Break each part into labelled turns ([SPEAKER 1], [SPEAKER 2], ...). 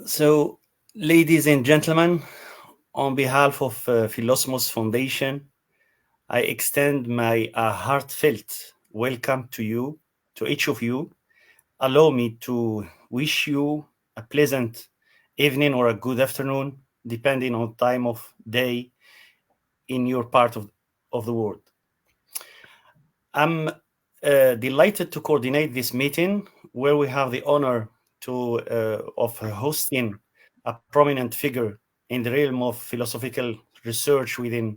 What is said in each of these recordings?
[SPEAKER 1] So, ladies and gentlemen, on behalf of Philosmos Foundation, I extend my heartfelt welcome to you, to each of you. Allow me to wish you a pleasant evening or a good afternoon, depending on time of day in your part of the world. I'm delighted to coordinate this meeting where we have the honor of hosting a prominent figure in the realm of philosophical research within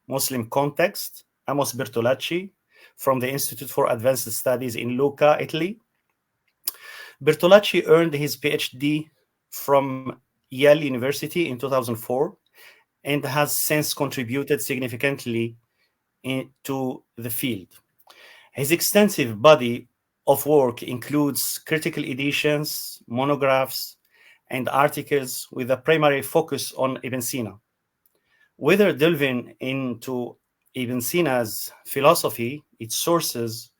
[SPEAKER 1] Muslim context, Amos Bertolacci, from the Institute for Advanced Studies in Lucca, Italy. Bertolacci earned his PhD from Yale University in 2004 and has since contributed significantly to the field. His extensive body of work includes critical editions, monographs, and articles with a primary focus on Ibn Sina. Whether delving into Ibn Sina's philosophy, its sources,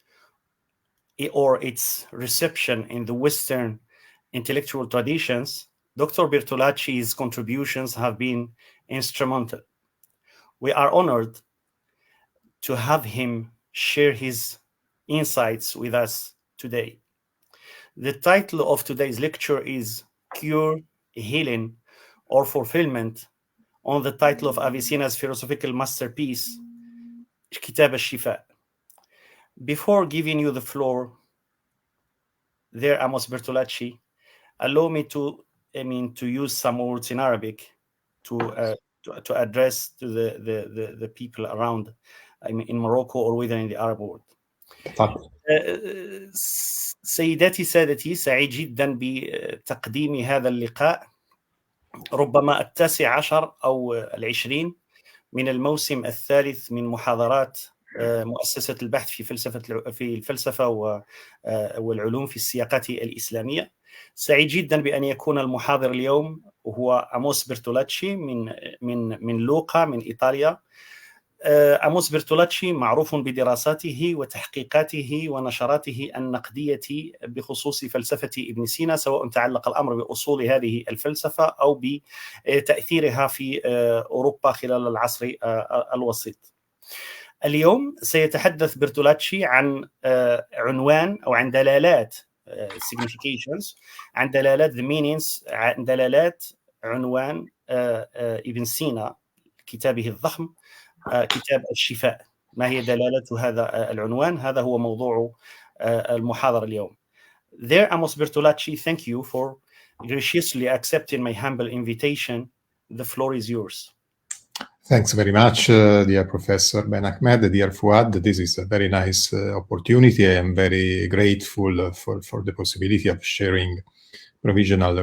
[SPEAKER 1] or its reception in the Western intellectual traditions, Dr. Bertolacci's contributions have been instrumental. We are honored to have him share his insights with us today. The title of today's lecture is Cure, Healing, or Fulfillment, on the title of Avicenna's philosophical masterpiece, Kitāb al-Šifāء. Before giving you the floor, there, Amos Bertolacci, allow me to use some words in Arabic to address to the people around, in Morocco or within the Arab world. سيداتي سادتي، سعيد جدا بتقديم هذا اللقاء، ربما 19 أو 20 من الموسم الثالث من محاضرات مؤسسة البحث في الفلسفة والعلوم في السياقات الإسلامية. سعيد جدا بأن يكون المحاضر اليوم هو أموس بيرتولاتشي من لوقا من إيطاليا. أموس بيرتولاتشي معروف بدراساته وتحقيقاته ونشراته النقدية بخصوص فلسفة ابن سينا، سواء تعلق الأمر بأصول هذه الفلسفة أو بتأثيرها في أوروبا خلال العصر الوسيط. اليوم سيتحدث بيرتولاتشي عن عنوان أو عن دلالات significations، عن دلالات the meanings، عن دلالات عنوان ابن سينا كتابه الضخم كتاب الشفاء. ما هي دلالة هذا العنوان؟ هذا هو موضوع المحاضرة اليوم. There, Amos Bertolacci, thank you for graciously accepting my humble invitation. The floor is yours.
[SPEAKER 2] Thanks very much, dear Professor Ben Ahmed, dear Fuad. This is a very nice opportunity. I am very grateful for the possibility of sharing provisional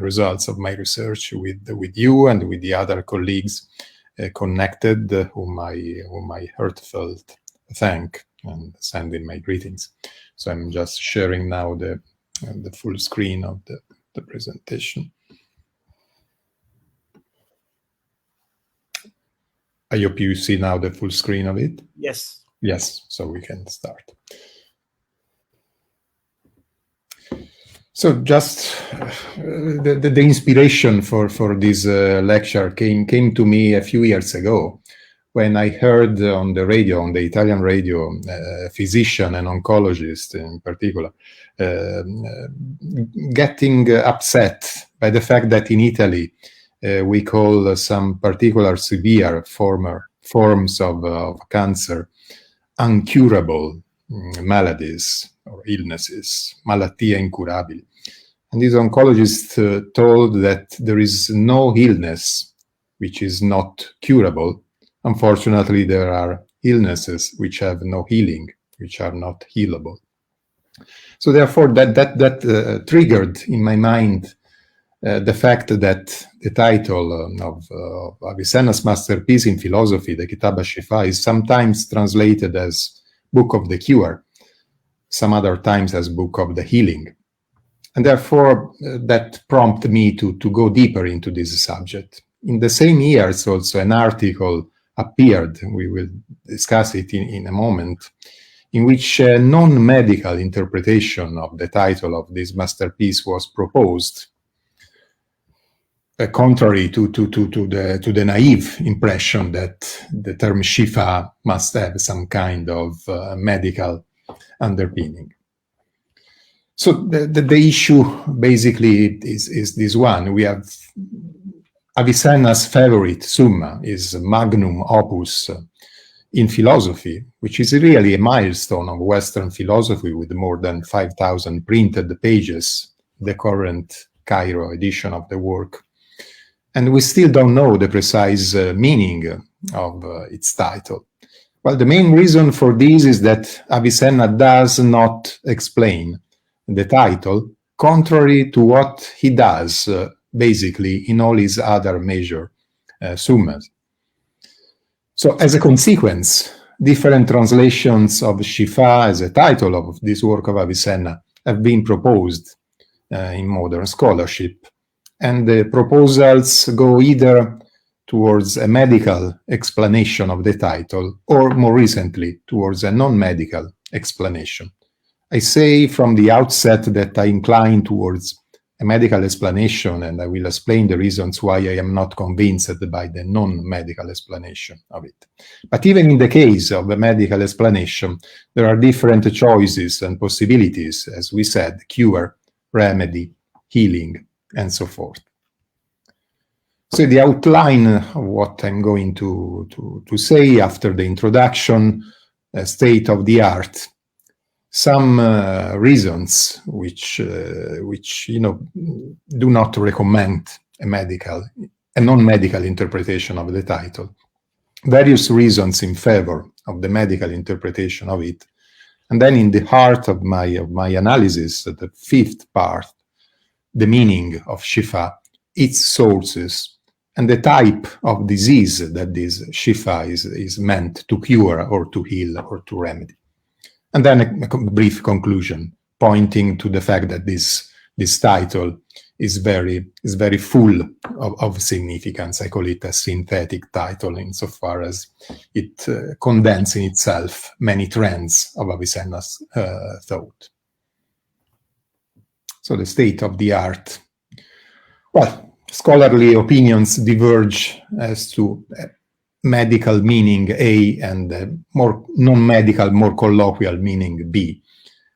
[SPEAKER 2] results of my research with you and with the other colleagues connected, whom I heartfelt thank and send in my greetings. So I'm just sharing now the full screen of the presentation. I hope you see now the full screen of it.
[SPEAKER 1] Yes.
[SPEAKER 2] Yes, so we can start. So just the inspiration for this lecture came to me a few years ago when I heard on the radio, on the Italian radio, a physician and oncologist in particular, getting upset by the fact that in Italy we call some particular severe forms of cancer uncurable maladies or illnesses, malattie incurabili. And this oncologist told that there is no illness which is not curable. Unfortunately, there are illnesses which have no healing, which are not healable. So therefore, that triggered in my mind the fact that the title of Avicenna's masterpiece in philosophy, the Kitāb al-Šifāء, is sometimes translated as Book of the Cure, some other times as Book of the Healing. And therefore, that prompted me to go deeper into this subject. In the same years, also, an article appeared, we will discuss it in a moment, in which a non-medical interpretation of the title of this masterpiece was proposed. contrary to the naive impression that the term Šifāʼ must have some kind of medical underpinning. So the issue basically is this one. We have Avicenna's favorite Summa is magnum opus in philosophy, which is really a milestone of Western philosophy with more than 5,000 printed pages, the current Cairo edition of the work. And we still don't know the precise meaning of its title. Well, the main reason for this is that Avicenna does not explain the title, contrary to what he does basically in all his other major summas. So as a consequence, different translations of Šifāʼ as a title of this work of Avicenna have been proposed in modern scholarship. And the proposals go either towards a medical explanation of the title or more recently towards a non-medical explanation. I say from the outset that I incline towards a medical explanation, and I will explain the reasons why I am not convinced by the non-medical explanation of it. But even in the case of a medical explanation, there are different choices and possibilities, as we said, cure, remedy, healing, and so forth. So the outline of what I'm going to say after the introduction, state of the art, some reasons which do not recommend a non-medical interpretation of the title, various reasons in favor of the medical interpretation of it, and then in the heart of my analysis, the fifth part, the meaning of Šifāʼ, its sources, and the type of disease that this Šifāʼ is meant to cure or to heal or to remedy. And then a brief conclusion, pointing to the fact that this title is very full of significance. I call it a synthetic title insofar as it condenses in itself many trends of Avicenna's thought. So the state of the art. Well, scholarly opinions diverge as to medical meaning A and more non-medical, more colloquial meaning B.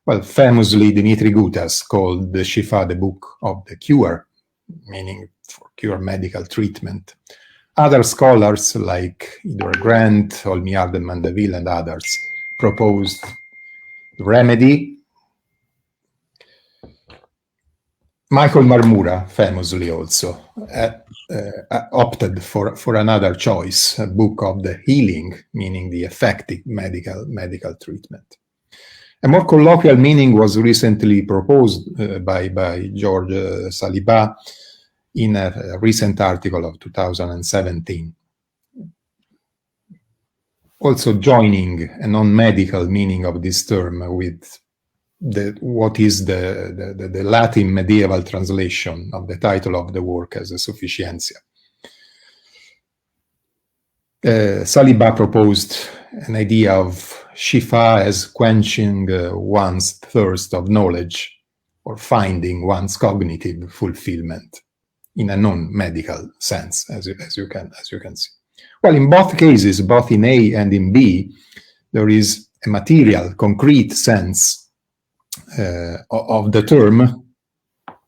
[SPEAKER 2] Well, famously, Dimitri Gutas called the Šifāʼ the book of the cure, meaning for cure medical treatment. Other scholars like Edward Grant, Olmiard de Mandeville, and others proposed remedy. Michael Marmura famously also opted for another choice, a book of the healing, meaning the effective medical treatment. A more colloquial meaning was recently proposed by George Saliba in a recent article of 2017. Also joining a non-medical meaning of this term with what is the Latin medieval translation of the title of the work as a sufficientia. Saliba proposed an idea of Šifāʼ as quenching one's thirst of knowledge or finding one's cognitive fulfillment in a non-medical sense, as you can see. Well, in both cases, both in A and in B, there is a material, concrete sense of the term,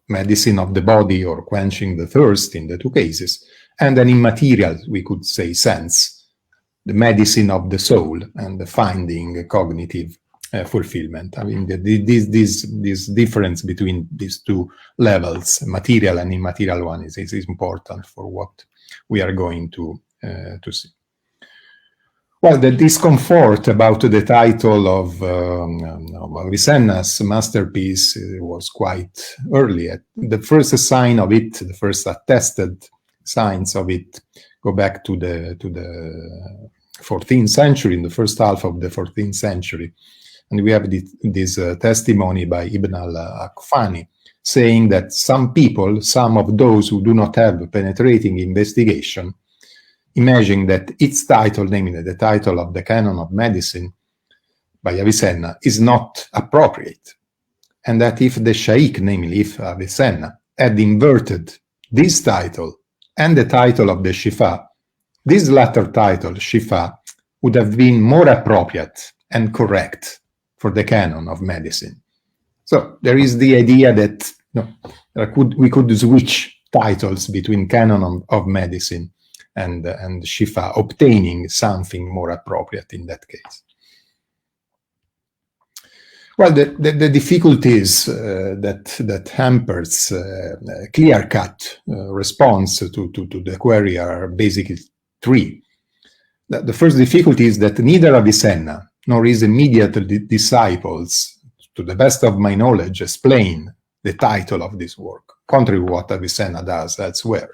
[SPEAKER 2] medicine of the body or quenching the thirst in the two cases, and an immaterial, we could say, sense, the medicine of the soul and the finding cognitive fulfillment. I mean, this difference between these two levels, material and immaterial one, is important for what we are going to see. Well, the discomfort about the title of Avicenna's masterpiece was quite early. The first sign of it, the first attested signs of it, go back to the 14th century, in the first half of the 14th century. And we have this testimony by Ibn al-Aqfani, saying that some people, some of those who do not have penetrating investigation, imagine that its title, namely the title of the Canon of Medicine by Avicenna, is not appropriate. And that if the Shaykh, namely if Avicenna, had inverted this title and the title of the Šifāʼ, this latter title, Šifāʼ, would have been more appropriate and correct for the canon of medicine. So there is the idea that we could switch titles between canon of medicine and Šifāʼ, obtaining something more appropriate in that case. Well, the difficulties that hampers clear-cut response to the query are basically three. The first difficulty is that neither Avicenna nor his immediate disciples, to the best of my knowledge, explain the title of this work, contrary to what Avicenna does elsewhere.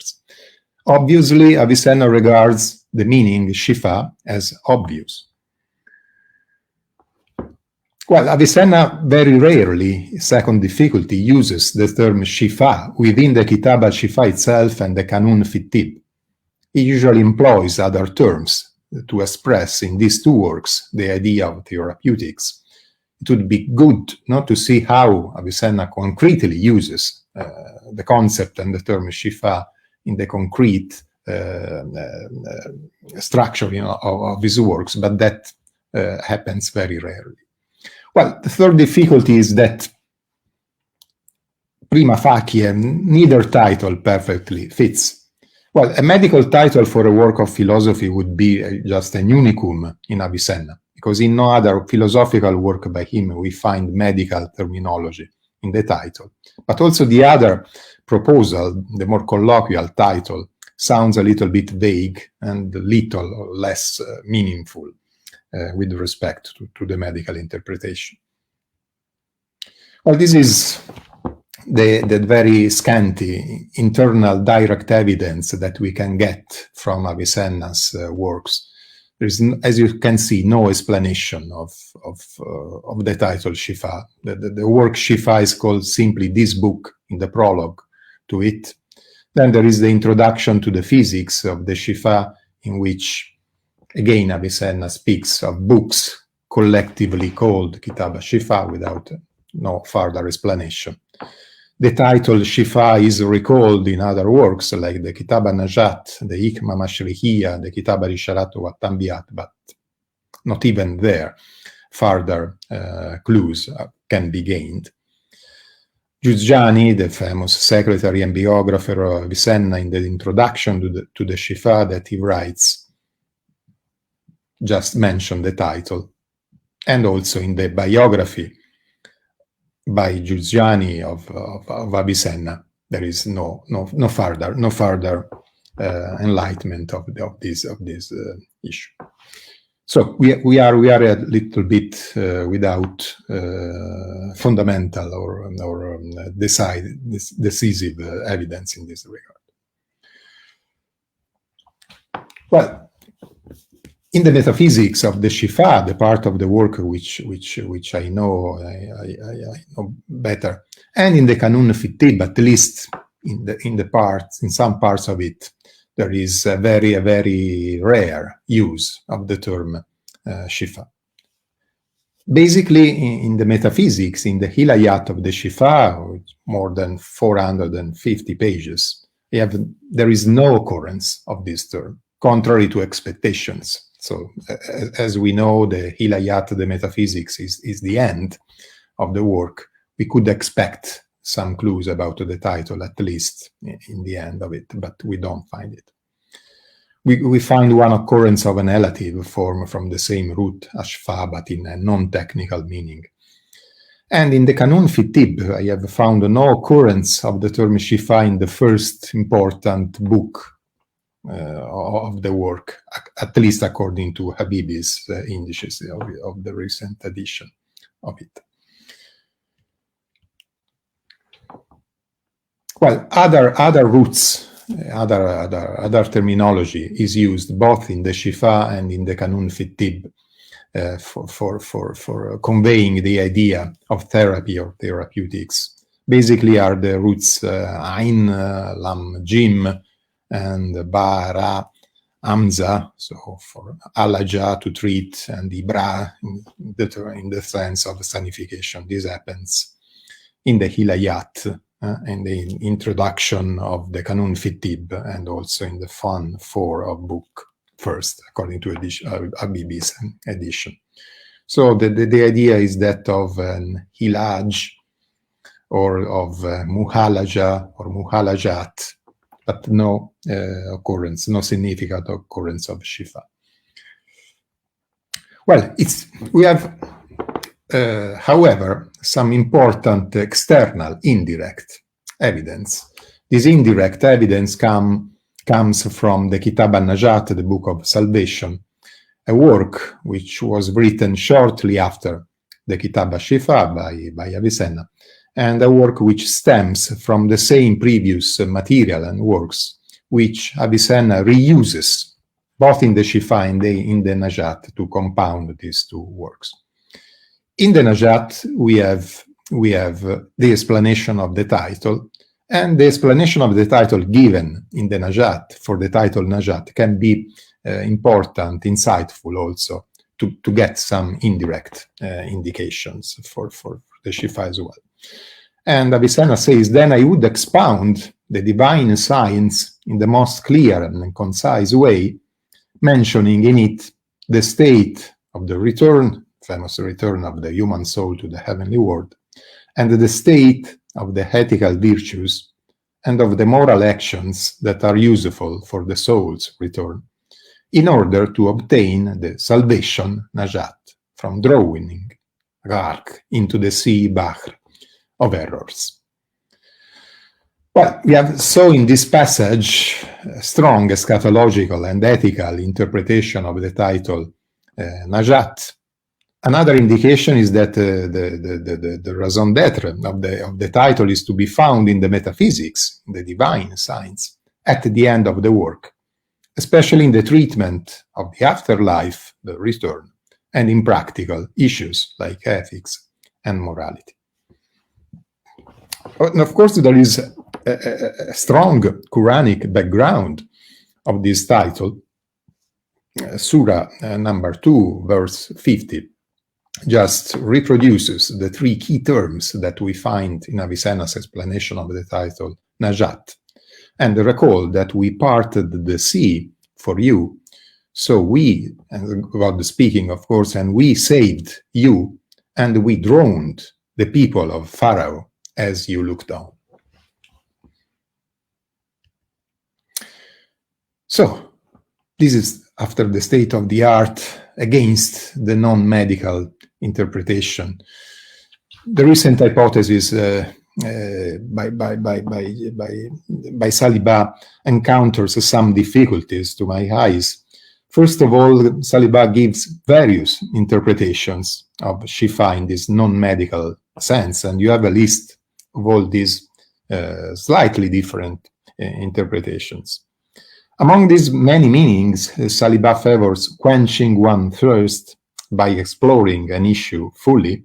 [SPEAKER 2] Obviously, Avicenna regards the meaning Šifāʼ as obvious. Well, Avicenna very rarely, second difficulty, uses the term Šifāʼ within the Kitāb al-Šifāʼ itself and the Qanun fi Tibb. He usually employs other terms to express in these two works the idea of therapeutics. It would be good not to see how Avicenna concretely uses the concept and the term Šifāʼ in the concrete structure of his works, but that happens very rarely. Well, the third difficulty is that prima facie neither title perfectly fits. Well, a medical title for a work of philosophy would be just an unicum in Avicenna, because in no other philosophical work by him we find medical terminology in the title. But also the other proposal, the more colloquial title, sounds a little bit vague and a little less meaningful with respect to the medical interpretation. Well, this is the very scanty internal direct evidence that we can get from Avicenna's works. There is, as you can see, no explanation of the title Šifāʼ. The work Šifāʼ is called simply this book in the prologue to it. Then there is the introduction to the physics of the Šifāʼ, in which again Avicenna speaks of books collectively called Kitāb al-Šifāʼ without no further explanation. The title Šifāʼ is recalled in other works like the Kitāb al-Najāt, the Hikma Mashrihiyya, the Kitāb al-Isharat wa Tanbiyat, but not even there further clues can be gained. Giugiani, the famous secretary and biographer of Avicenna, in the introduction to the Šifāʼ that he writes, just mentioned the title, and also in the biography by Giugiani of Avicenna, there is no further enlightenment of this issue. So we are a little bit without fundamental or decisive evidence in this regard. Well, in the metaphysics of the Šifāʼ, the part of the work which I know better, and in the Qanun fi Tibb, at least in some parts of it, there is a very rare use of the term Šifāʼ. Basically, in the metaphysics, in the Hilayat of the Šifāʼ, more than 450 pages, there is no occurrence of this term, contrary to expectations. So, as we know, the Hilayat, the metaphysics, is the end of the work. We could expect some clues about the title, at least in the end of it, but we don't find it. We find one occurrence of an elative form from the same root, ashfa, but in a non-technical meaning. And in the Qanun fi Tibb, I have found no occurrence of the term Šifāʼ in the first important book of the work, at least according to Habibi's indices of the recent edition of it. Well, other roots, other terminology is used both in the Šifāʼ and in the Qanun fi Tibb for conveying the idea of therapy or therapeutics. Basically, are the roots Ain, Lam, Jim, and Ba, Ra, Hamza, so for alaja, to treat, and Ibra in the sense of sanification. This happens in the Hilayat in the introduction of the Kanun Fitib, and also in the Fan 4 of book first, according to Abibi's edition. So the idea is that of an hilaj, or of muhalaja or muhalajat, but no occurrence, no significant occurrence of Shifāʼ. Well, we have, however, some important external, indirect evidence. This indirect evidence comes from the Kitāb an-Najāt, the Book of Salvation, a work which was written shortly after the Kitāb al-Šifāʼ by Avicenna, and a work which stems from the same previous material and works which Avicenna reuses, both in the Šifāʼ and in the Najāt, to compound these two works. In the Najāt, we have the explanation of the title, and the explanation of the title given in the Najāt for the title Najāt can be important, insightful also, to get some indirect indications for the Šifāʼ as well. And Avicenna says, then I would expound the divine science in the most clear and concise way, mentioning in it the state of the return, famous return of the human soul to the heavenly world, and the state of the ethical virtues and of the moral actions that are useful for the soul's return, in order to obtain the salvation, najat, from drowning Gharq into the sea Bahr of errors. Well, we have so in this passage a strong eschatological and ethical interpretation of the title Najat. Another indication is that the raison d'être of the title is to be found in the metaphysics, in the divine science, at the end of the work, especially in the treatment of the afterlife, the return, and in practical issues like ethics and morality. And of course, there is a strong Quranic background of this title. Surah number 2, verse 50, just reproduces the three key terms that we find in Avicenna's explanation of the title Najat. And recall that we parted the sea for you, so we, and God speaking, of course, and we saved you, and we drowned the people of Pharaoh as you looked down. So, this is after the state of the art against the non-medical interpretation. The recent hypothesis by Saliba encounters some difficulties to my eyes. First of all, Saliba gives various interpretations of Šifāʼ in this non-medical sense, and you have a list of all these slightly different interpretations. Among these many meanings, Saliba favors quenching one's thirst by exploring an issue fully.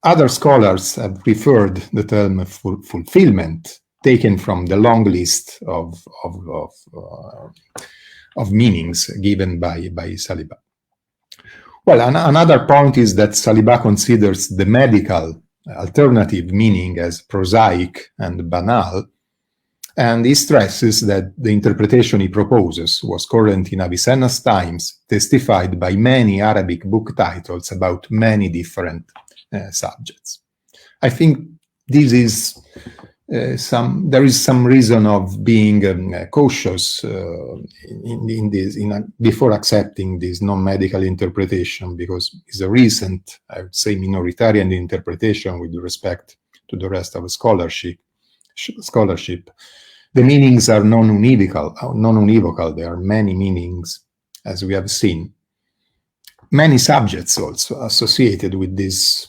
[SPEAKER 2] Other scholars have preferred the term fulfillment, taken from the long list of meanings given by Saliba. Well, another point is that Saliba considers the medical alternative meaning as prosaic and banal, and he stresses that the interpretation he proposes was current in Avicenna's times, testified by many Arabic book titles about many different subjects. I think this is there is some reason of being cautious before accepting this non-medical interpretation, because it's a recent, I would say, minoritarian interpretation with respect to the rest of scholarship. The meanings are non-univocal. There are many meanings, as we have seen. Many subjects also associated with these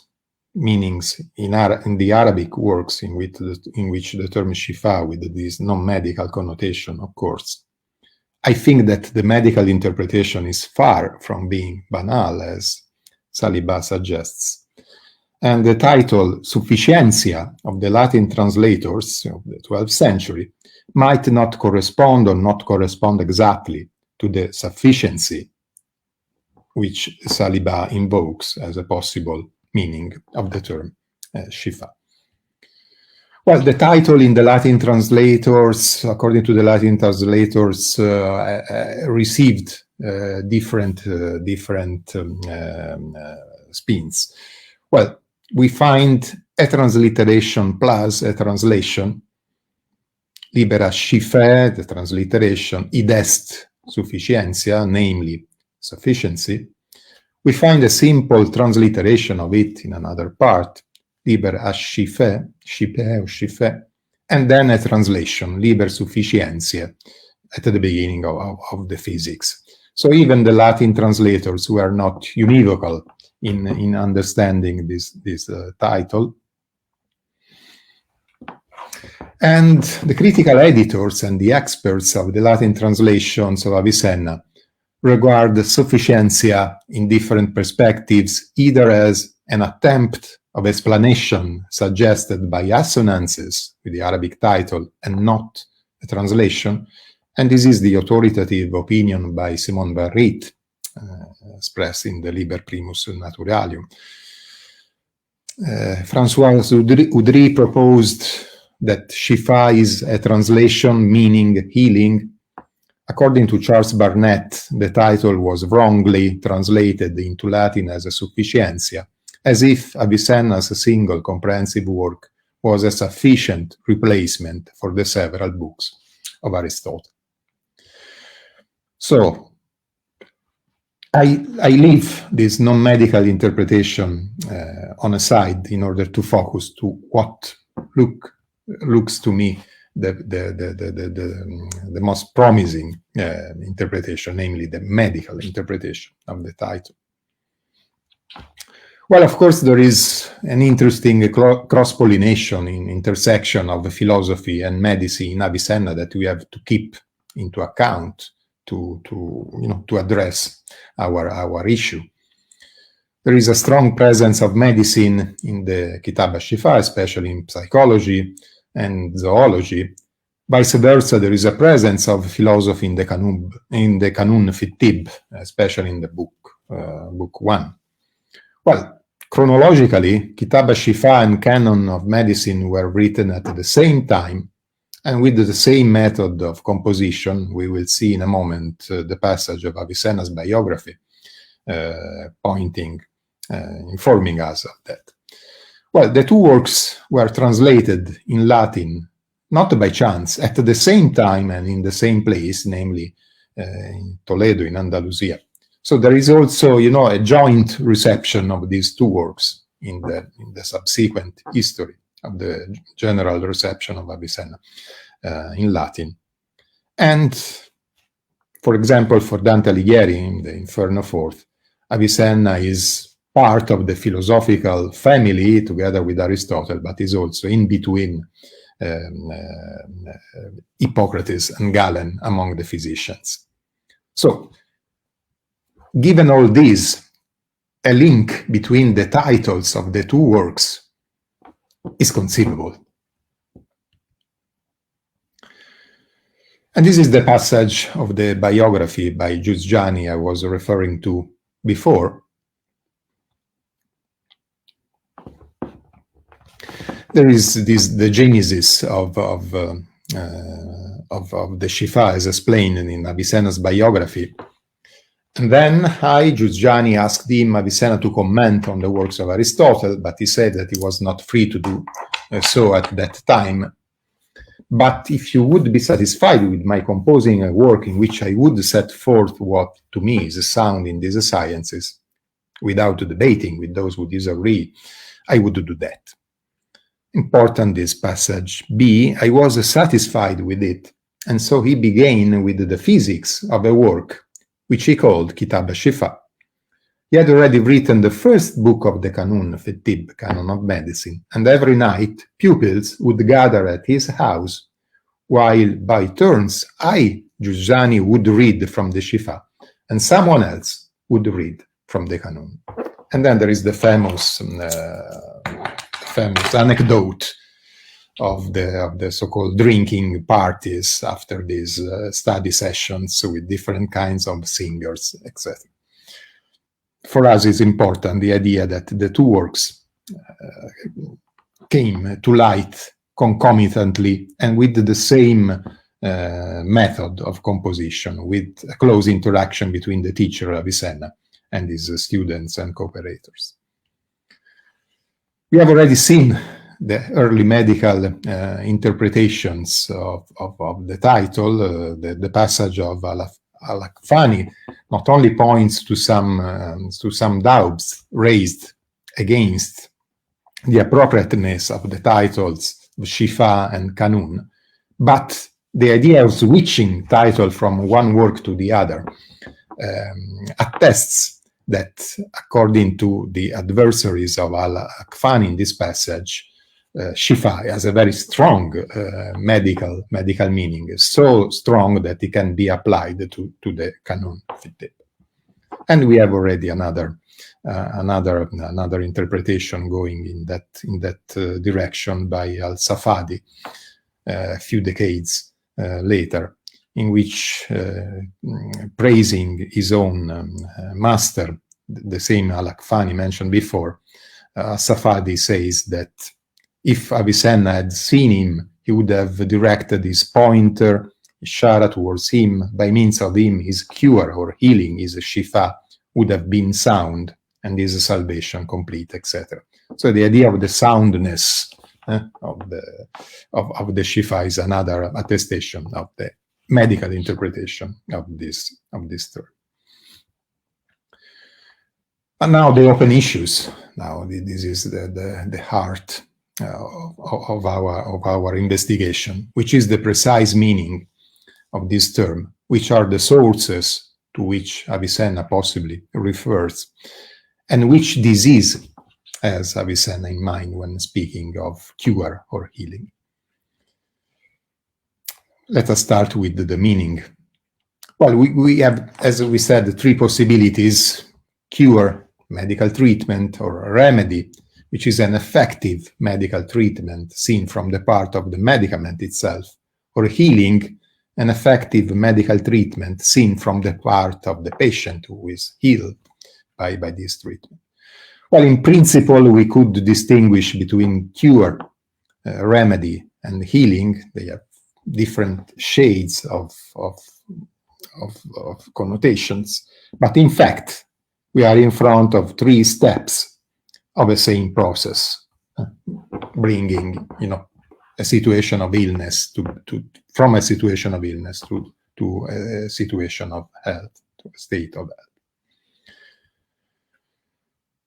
[SPEAKER 2] meanings in the Arabic works in which the term Šifāʼ with this non-medical connotation, of course. I think that the medical interpretation is far from being banal, as Saliba suggests. And the title Sufficientia of the Latin translators of the 12th century might not correspond or not correspond exactly to the sufficiency which Saliba invokes as a possible meaning of the term Šifāʼ. Well, the title in the Latin translators, according to the Latin translators, received different spins. Well, we find a transliteration plus a translation, libera scife, the transliteration, id est sufficientia, namely sufficiency. We find a simple transliteration of it in another part, liber ascife, scipe or scife, and then a translation, liber sufficientia, at the beginning of the physics. So even the Latin translators were not univocal in understanding this title. And the critical editors and the experts of the Latin translations of Avicenna regard the sufficientia in different perspectives, either as an attempt of explanation suggested by assonances with the Arabic title and not a translation. And this is the authoritative opinion by Simon van Riet, expressed in the Liber Primus Naturalium. François Oudry proposed that Shifa is a translation meaning healing. According to Charles Barnett, the title was wrongly translated into Latin as a sufficientia, as if Avicenna's single comprehensive work was a sufficient replacement for the several books of Aristotle. So, I leave this non-medical interpretation on a side in order to focus to what looks to me the most promising interpretation, namely the medical interpretation of the title. Well, of course, there is an interesting cross-pollination in intersection of philosophy and medicine in Avicenna that we have to keep into account to address our issue. There is a strong presence of medicine in the Kitāb al-Šifāʼ, especially in psychology and zoology. Vice versa, there is a presence of philosophy in the Qanun fi Tibb, especially in the book 1. Well, chronologically, Kitāb al-Šifāʼ and Canon of Medicine were written at the same time and with the same method of composition. We will see in a moment the passage of Avicenna's biography informing us of that. Well, the two works were translated in Latin, not by chance, at the same time and in the same place, namely in Toledo, in Andalusia. So there is also, a joint reception of these two works in the subsequent history of the general reception of Avicenna in Latin. And, for example, for Dante Alighieri in the Inferno Fourth, Avicenna is part of the philosophical family together with Aristotle, but is also in between Hippocrates and Galen among the physicians. So, given all this, a link between the titles of the two works is conceivable. And this is the passage of the biography by Giugiani I was referring to before. There is the genesis of the Šifāʼ as explained in Avicenna's biography. And then Giugiani asked him, Avicenna, to comment on the works of Aristotle, but he said that he was not free to do so at that time. But if you would be satisfied with my composing a work in which I would set forth what to me is sound in these sciences, without debating with those who disagree, I would do that. Important this passage. B, I was satisfied with it, and so he began with the physics of a work which he called Kitāb al-Šifāʼ. He had already written the first book of the Qanun fi Tibb, Canon of Medicine, and every night pupils would gather at his house, while by turns I, Giugiani, would read from the Šifāʼ, and someone else would read from the Qanun. And then there is the famous anecdote of the so-called drinking parties after these study sessions with different kinds of singers, etc. For us, it's important the idea that the two works came to light concomitantly and with the same method of composition, with a close interaction between the teacher Avicenna and his students and cooperators. We have already seen the early medical interpretations of the title. The passage of al-Akfani not only points to some doubts raised against the appropriateness of the titles Šifāʼ and Kanun, but the idea of switching title from one work to the other attests that, according to the adversaries of al-Akfani in this passage, Šifāʼ has a very strong medical meaning, so strong that it can be applied to the Kanun. And we have already another interpretation going in that direction by al-Safadi a few decades later, in which praising his own master, the same al-Akfani mentioned before, Safadi says that if Avicenna had seen him, he would have directed his pointer, ishara, towards him. By means of him, his cure or healing, his Šifāʼ, would have been sound, and his salvation complete, etc. So the idea of the soundness of the Šifāʼ is another attestation of the medical interpretation of this term. And now the open issues. Now this is the heart of our investigation, which is the precise meaning of this term, which are the sources to which Avicenna possibly refers, and which disease has Avicenna in mind when speaking of cure or healing. Let us start with the meaning. Well, we have, as we said, three possibilities: cure, medical treatment, or remedy, which is an effective medical treatment seen from the part of the medicament itself, or healing, an effective medical treatment seen from the part of the patient who is healed by this treatment. Well, in principle, we could distinguish between cure, remedy, and healing. They have different shades of connotations, but in fact, we are in front of three steps of the same process, bringing, a situation of illness from a situation of illness to a situation of health, to a state of health.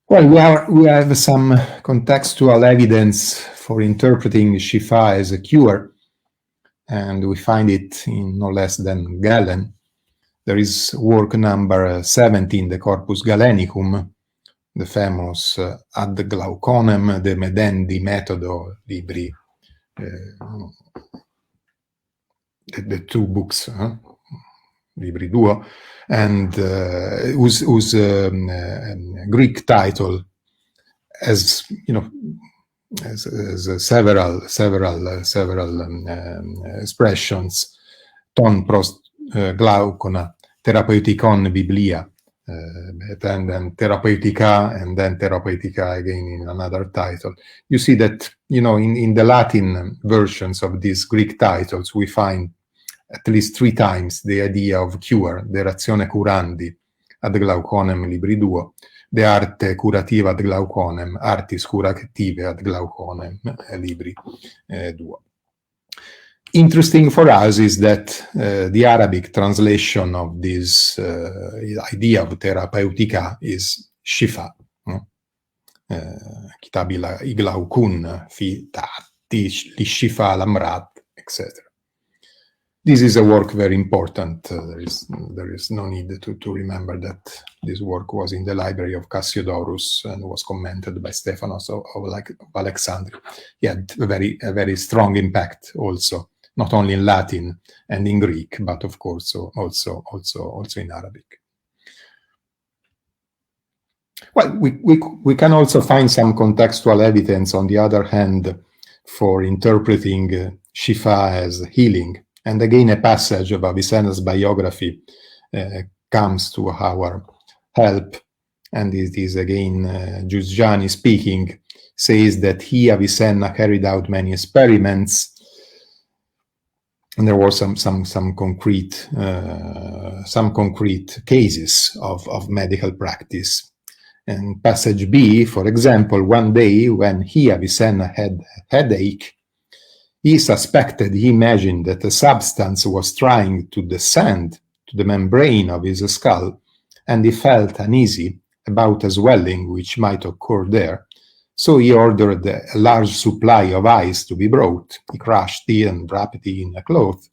[SPEAKER 2] Well, we have some contextual evidence for interpreting Šifāʼ as a cure, and we find it in no less than Galen. There is work number 17, the Corpus Galenicum, the famous Ad Glauconem de Medendi Metodo Libri, the two books, Libri Duo, and whose Greek title has, several expressions: ton pros glaucona, therapeuticon biblia, and then therapeutica, and then therapeutica again in another title. You see that, in the Latin versions of these Greek titles, we find at least 3 times the idea of cure: de ratione curandi ad glauconem libri duo, de arte curativa ad glauconem, artis curative ad glauconem libri duo. Interesting for us is that the Arabic translation of this idea of therapeutica is Šifāʼ. Kitāb iglaukun fi ta'ati li Šifāʼ al-amrad, etc. This is a work very important. There is no need to remember that this work was in the library of Cassiodorus and was commented by Stephanos of Alexandria. He had a very strong impact also, not only in Latin and in Greek, but of course also in Arabic. Well, we can also find some contextual evidence, on the other hand, for interpreting Šifāʼ as healing. And again, a passage of Avicenna's biography comes to our help, and it is again Giugiani speaking, says that he, Avicenna, carried out many experiments, and there were some concrete cases of medical practice. And passage B, for example, one day when he, Avicenna, had a headache, he imagined that a substance was trying to descend to the membrane of his skull, and he felt uneasy about a swelling which might occur there. So he ordered a large supply of ice to be brought. He crushed it and wrapped it in a cloth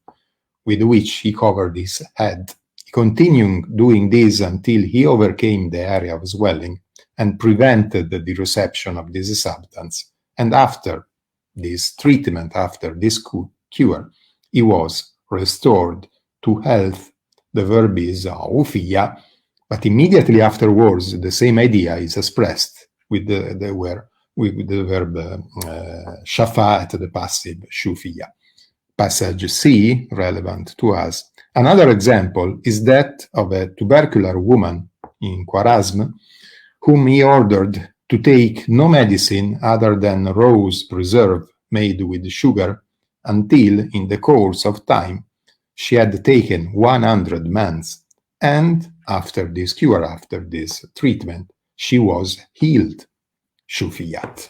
[SPEAKER 2] with which he covered his head. He continued doing this until he overcame the area of swelling and prevented the reception of this substance. And after this treatment, after this cure, he was restored to health. The verb is ufia, but immediately afterwards, the same idea is expressed with the verb shafa at the passive shufiya. Passage C, relevant to us. Another example is that of a tubercular woman in Khwarezm, whom he ordered to take no medicine other than rose preserve made with sugar until, in the course of time, she had taken 100 months, and after this cure, after this treatment, she was healed. Shufiyat.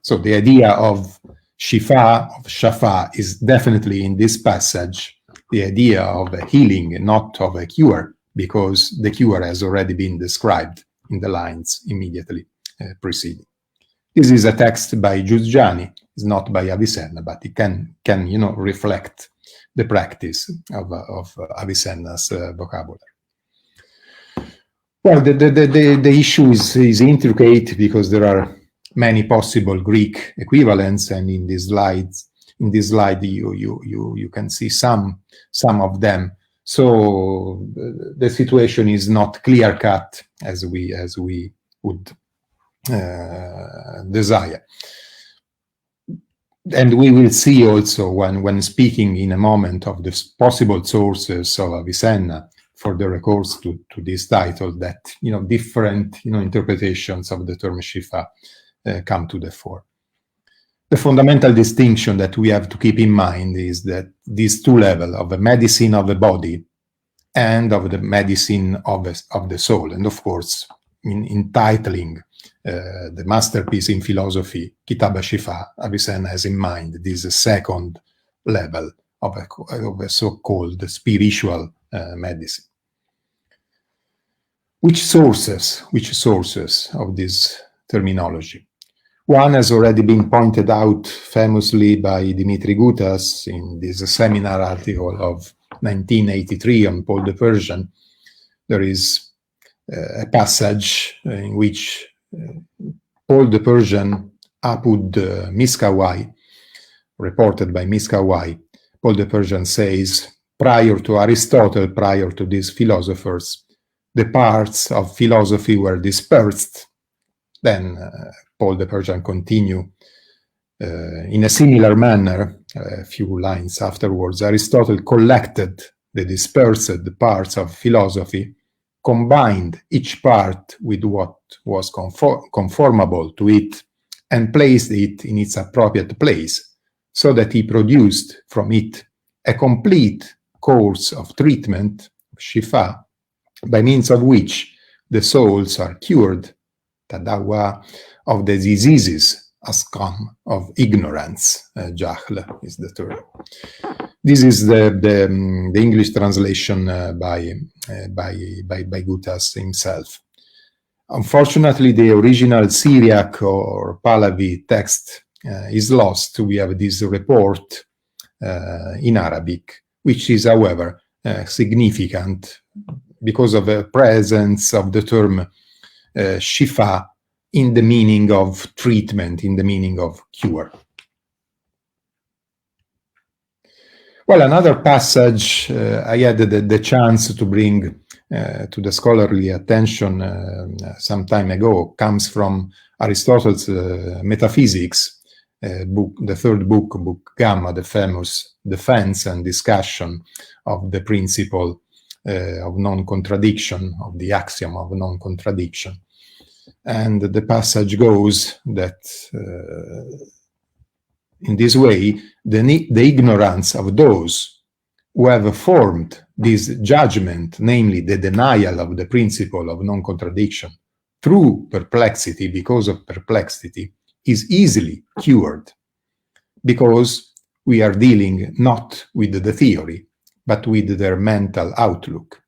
[SPEAKER 2] So the idea of Shifāʼ, of Shafa, is definitely in this passage the idea of a healing, not of a cure, because the cure has already been described in the lines immediately preceding. This is a text by Giugiani, it's not by Avicenna, but it can reflect the practice of Avicenna's vocabulary. Well, the issue is intricate because there are many possible Greek equivalents, and in this slide you can see some of them. So the situation is not clear cut as we would desire. And we will see also when speaking in a moment of the possible sources of Avicenna for the recourse to this title, that different interpretations of the term Shifa come to the fore. The fundamental distinction that we have to keep in mind is that these two levels of the medicine of the body and of the medicine of the soul, and of course in titling the masterpiece in philosophy, Kitāb al-Šifāʼ, Avicenna has in mind this second level of a so-called spiritual medicine. Which sources of this terminology? One has already been pointed out famously by Dimitri Gutas in this seminar article of 1983 on Paul the Persian. There is a passage in which Paul the Persian, Apud Miskawai, reported by Miskawai, Paul the Persian says, prior to Aristotle, prior to these philosophers, the parts of philosophy were dispersed. Then Paul the Persian continued in a similar manner, a few lines afterwards, Aristotle collected the dispersed parts of philosophy, combined each part with what was conformable to it, and placed it in its appropriate place, so that he produced from it a complete course of treatment, Shifa, by means of which the souls are cured, tadawa, of the diseases, askam, of ignorance, jahl is the term. This is the English translation by Gutas himself. Unfortunately, the original Syriac or Pahlavi text is lost. We have this report in Arabic, which is, however, significant because of the presence of the term shifa in the meaning of treatment, in the meaning of cure. Well, another passage I had the chance to bring to the scholarly attention some time ago comes from Aristotle's Metaphysics, book, the third book Gamma, the famous defense and discussion of the principle of non-contradiction, of the axiom of non-contradiction. And the passage goes that in this way, the ignorance of those who have formed this judgment, namely the denial of the principle of non-contradiction through perplexity, because of perplexity, is easily cured, because we are dealing not with the theory, but with their mental outlook.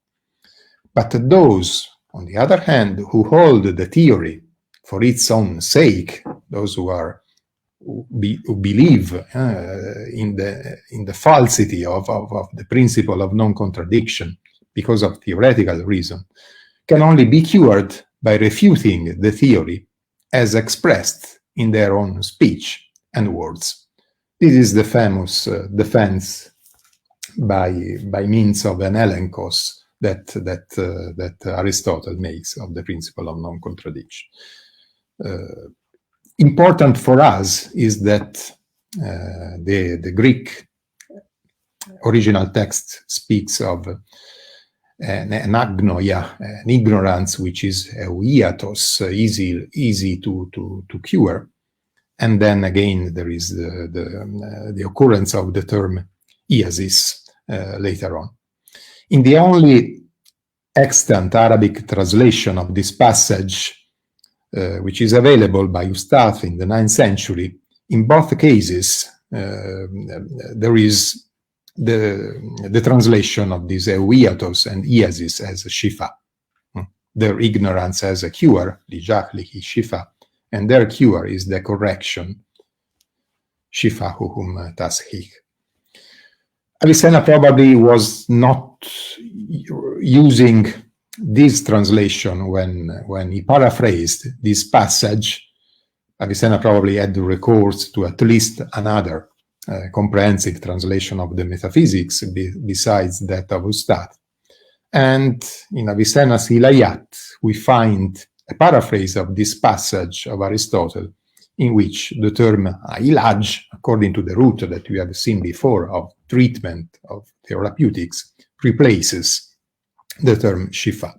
[SPEAKER 2] But those, on the other hand, who hold the theory for its own sake, those who believe in the falsity of the principle of non-contradiction because of theoretical reason, can only be cured by refuting the theory as expressed in their own speech and words. This is the famous defense by means of an elenkos that Aristotle makes of the principle of non-contradiction. Important for us is that the Greek original text speaks of an agnoia, an ignorance which is hiatos, easy to cure. And then again, there is the occurrence of the term iasis later on. In the only extant Arabic translation of this passage, which is available by Ustad in the 9th century, in both cases, there is the translation of these hiatos and iasis as Shifāʼ. Their ignorance as a cure, lijahlihi Shifāʼ, and their cure is the correction, Shifā'uhum tashīḥ. Avicenna probably was not using this translation when he paraphrased this passage. Avicenna probably had recourse to at least another comprehensive translation of the metaphysics besides that of Ustad. And in Avicenna's Ilayat, we find a paraphrase of this passage of Aristotle, in which the term ilaj, according to the root that we have seen before of treatment of therapeutics, replaces the term Shifāʼ.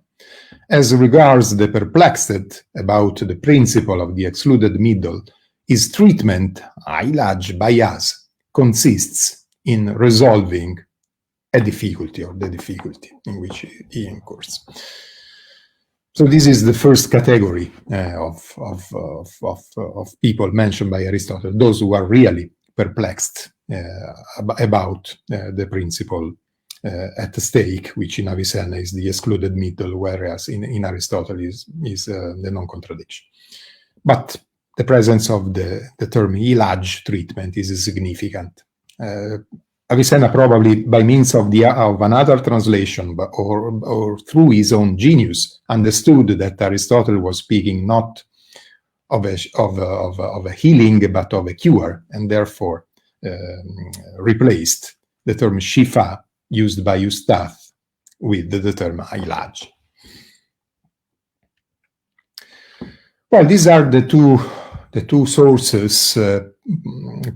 [SPEAKER 2] As regards the perplexed about the principle of the excluded middle, his treatment, ilaj by us, consists in resolving a difficulty or the difficulty in which he incurs. So this is the first category of people mentioned by Aristotle, those who are really perplexed about the principle at stake, which in Avicenna is the excluded middle, whereas in Aristotle is the non-contradiction. But the presence of the term ilaj treatment is significant. Avicenna probably by means of another translation or through his own genius understood that Aristotle was speaking not of a healing but of a cure, and therefore replaced the term Shifāʼ used by Ustad with the term ilaj. Well, these are the two sources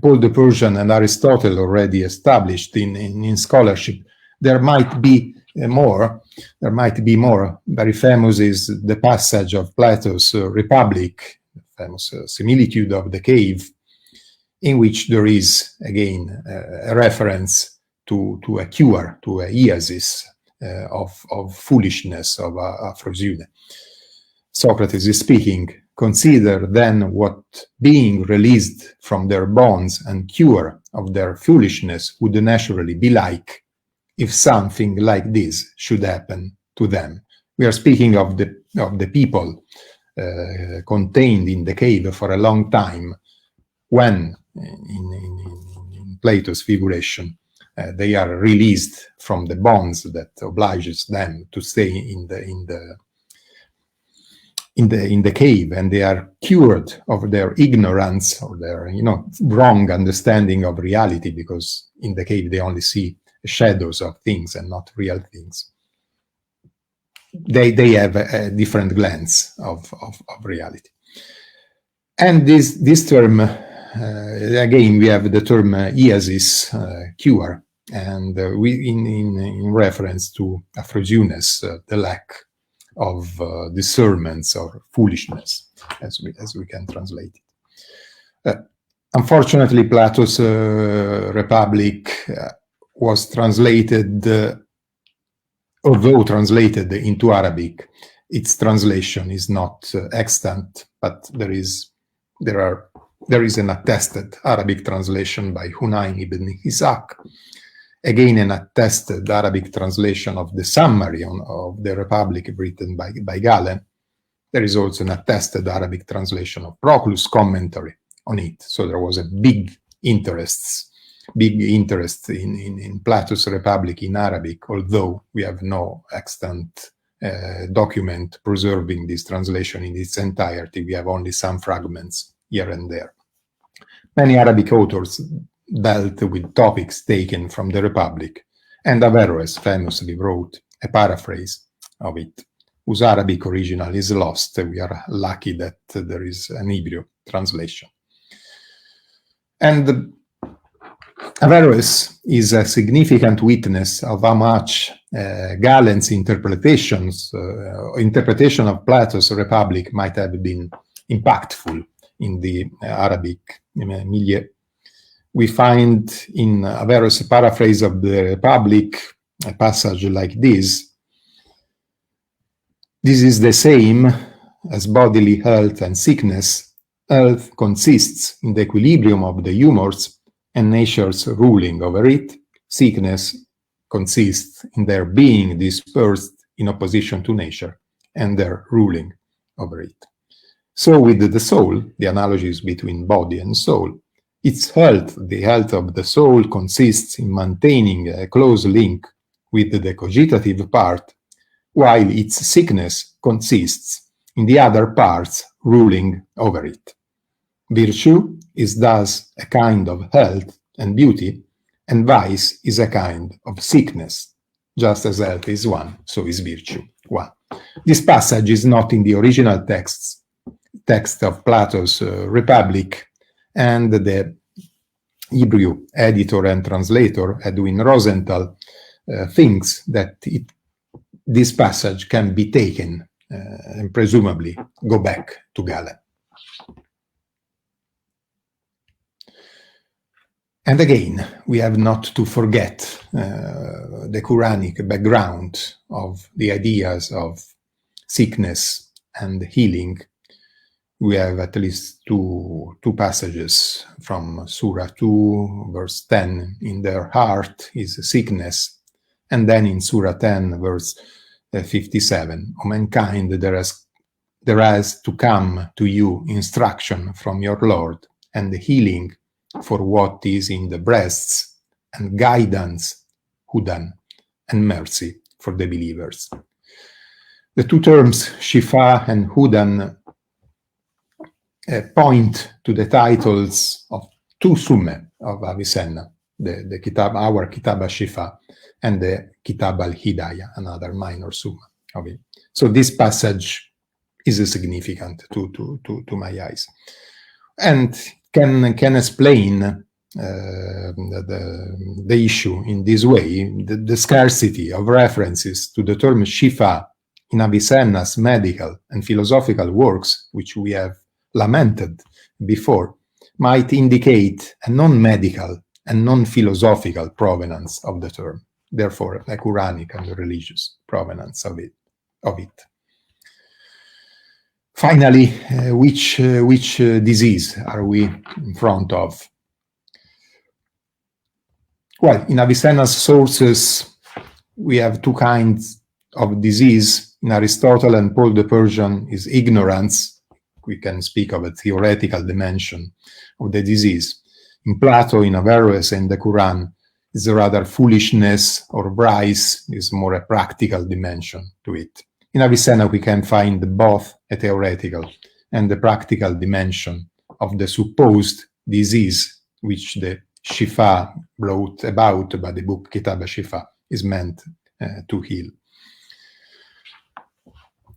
[SPEAKER 2] Paul the Persian and Aristotle already established in scholarship. There might be more. Very famous is the passage of Plato's Republic, the famous similitude of the cave, in which there is again a reference to a cure, to a iasis of foolishness of Aphrodite. Socrates is speaking. Consider then what being released from their bonds and cure of their foolishness would naturally be like if something like this should happen to them. We are speaking of the people contained in the cave for a long time, when in Plato's figuration they are released from the bonds that obliges them to stay in the cave, and they are cured of their ignorance or their wrong understanding of reality, because in the cave they only see shadows of things and not real things. They have a different glance of reality. And this term, again, we have the term iasis, cure, and we in reference to Aphrodite's the lack of discernments or foolishness, as we can translate it. Unfortunately, Plato's Republic was translated, although translated into Arabic, its translation is not extant, but there is an attested Arabic translation by Hunayn ibn Ishaq, again an attested Arabic translation of the summary of the Republic written by Galen. There is also an attested Arabic translation of Proclus' commentary on it. So there was a big interest in Plato's Republic in Arabic, although we have no extant document preserving this translation in its entirety. We have only some fragments here and there. Many Arabic authors dealt with topics taken from the Republic, and Averroes famously wrote a paraphrase of it, whose Arabic original is lost. We are lucky that there is an Hebrew translation. And Averroes is a significant witness of how much Galen's interpretation of Plato's Republic might have been impactful in the Arabic milieu. We find in Averroes' paraphrase of the Republic a passage like this: "This is the same as bodily health and sickness. Health consists in the equilibrium of the humors and nature's ruling over it. Sickness consists in their being dispersed in opposition to nature and their ruling over it." So with the soul, the analogy is between body and soul. Its health, the health of the soul, consists in maintaining a close link with the cogitative part, while its sickness consists in the other parts ruling over it. Virtue is thus a kind of health and beauty, and vice is a kind of sickness. Just as health is one, so is virtue one. This passage is not in the original text of Plato's Republic, and the Hebrew editor and translator, Edwin Rosenthal, thinks that this passage can be taken and presumably go back to Galen. And again, we have not to forget the Quranic background of the ideas of sickness and healing. We have at least two passages from Surah 2, verse 10. "In their heart is sickness." And then in Surah 10, verse 57, "O mankind, there has to come to you instruction from your Lord, and healing for what is in the breasts, and guidance, hudan, and mercy for the believers." The two terms, Shifā and Hudan, point to the titles of two Summe of Avicenna, the Kitāb, our Kitāb al-Šifāʼ, and the Kitāb al-Hidayah, another minor Summa of it. So this passage is significant to my eyes, and can explain the issue in this way. The scarcity of references to the term Shifā in Avicenna's medical and philosophical works, which we have lamented before, might indicate a non-medical and non-philosophical provenance of the term, therefore a Quranic and religious provenance of it. Finally, which disease are we in front of? Well, in Avicenna's sources, we have two kinds of disease. In Aristotle and Paul the Persian is ignorance. We can speak of a theoretical dimension of the disease. In Plato, in Averroes, and the Quran, is rather foolishness or vice, is more a practical dimension to it. In Avicenna, we can find both a theoretical and the practical dimension of the supposed disease which the Shifā brought about by the book Kitāb al-Šifāʼ is meant to heal.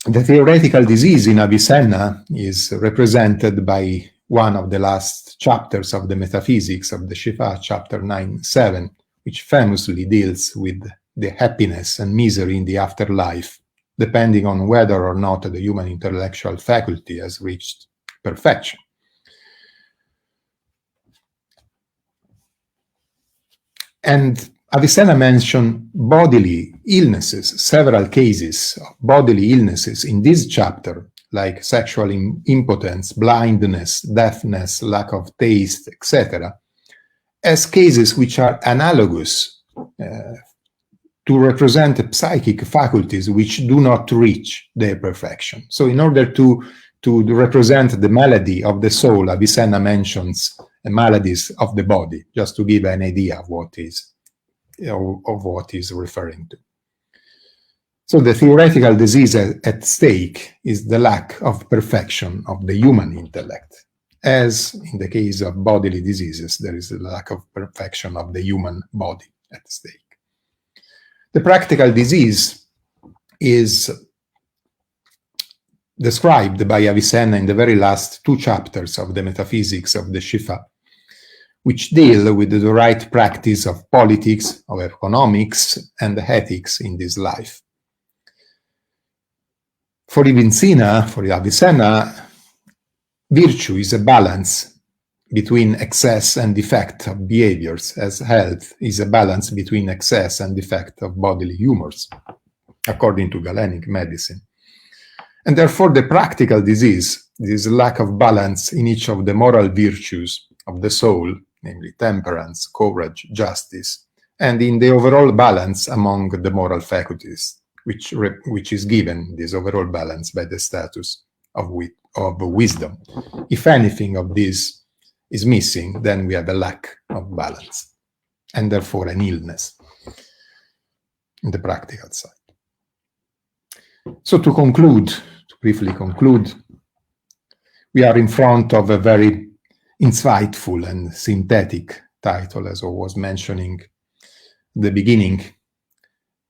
[SPEAKER 2] The theoretical disease in Avicenna is represented by one of the last chapters of the Metaphysics of the Šifāʼ, chapter 9.7, which famously deals with the happiness and misery in the afterlife depending on whether or not the human intellectual faculty has reached perfection. And Avicenna mentioned bodily illnesses, several cases of bodily illnesses in this chapter, like sexual impotence, blindness, deafness, lack of taste, etc., as cases which are analogous to represent psychic faculties which do not reach their perfection. So in order to represent the malady of the soul, Avicenna mentions maladies of the body, just to give an idea of what is referring to. So the theoretical disease at stake is the lack of perfection of the human intellect. As in the case of bodily diseases, there is a lack of perfection of the human body at stake. The practical disease is described by Avicenna in the very last 2 chapters of the Metaphysics of the Šifāʼ, which deal with the right practice of politics, of economics, and ethics in this life. For Avicenna, virtue is a balance between excess and defect of behaviors, as health is a balance between excess and defect of bodily humors, according to Galenic medicine. And therefore, the practical disease is a lack of balance in each of the moral virtues of the soul, namely temperance, courage, justice, and in the overall balance among the moral faculties, which is given, this overall balance, by the status of wisdom. If anything of this is missing, then we have a lack of balance, and therefore an illness in the practical side. So to briefly conclude, we are in front of a very insightful and synthetic title, as I was mentioning at the beginning.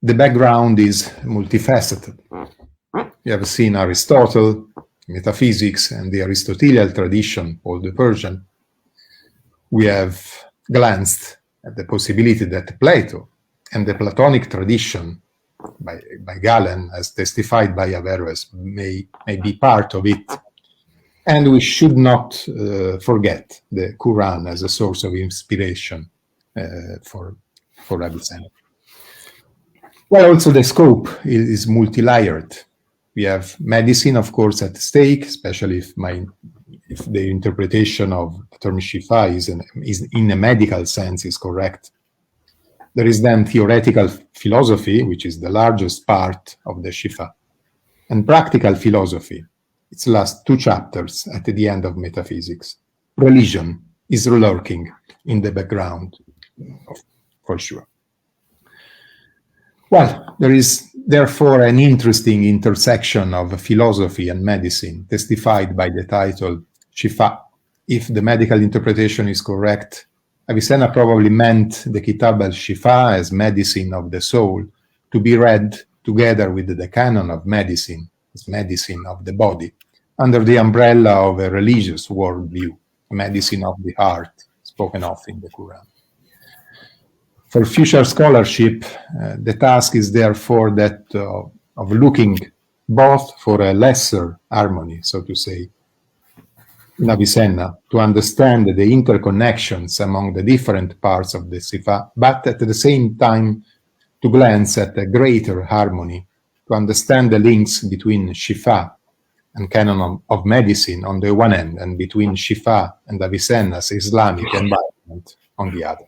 [SPEAKER 2] The background is multifaceted. We have seen Aristotle, metaphysics, and the Aristotelian tradition, called the Persian. We have glanced at the possibility that Plato and the Platonic tradition by Galen, as testified by Averroes, may be part of it. And we should not forget the Quran as a source of inspiration for Avicenna. Well, also the scope is multi-layered. We have medicine, of course, at stake, especially if the interpretation of the term Šifāʼ is in a medical sense is correct. There is then theoretical philosophy, which is the largest part of the Šifāʼ, and practical philosophy. Its last 2 chapters at the end of metaphysics. Religion is lurking in the background, for sure. Well, there is therefore an interesting intersection of philosophy and medicine, testified by the title Šifāʼ. If the medical interpretation is correct, Avicenna probably meant the Kitāb al-Šifāʼ as medicine of the soul to be read together with the canon of medicine, as medicine of the body, under the umbrella of a religious worldview, medicine of the heart, spoken of in the Quran. For future scholarship, the task is therefore that of looking both for a lesser harmony, so to say, in Avicenna, to understand the interconnections among the different parts of the Šifāʼ, but at the same time to glance at a greater harmony, to understand the links between Šifāʼ and canon of medicine on the one hand, and between Šifāʼ and Avicenna's Islamic environment on the other.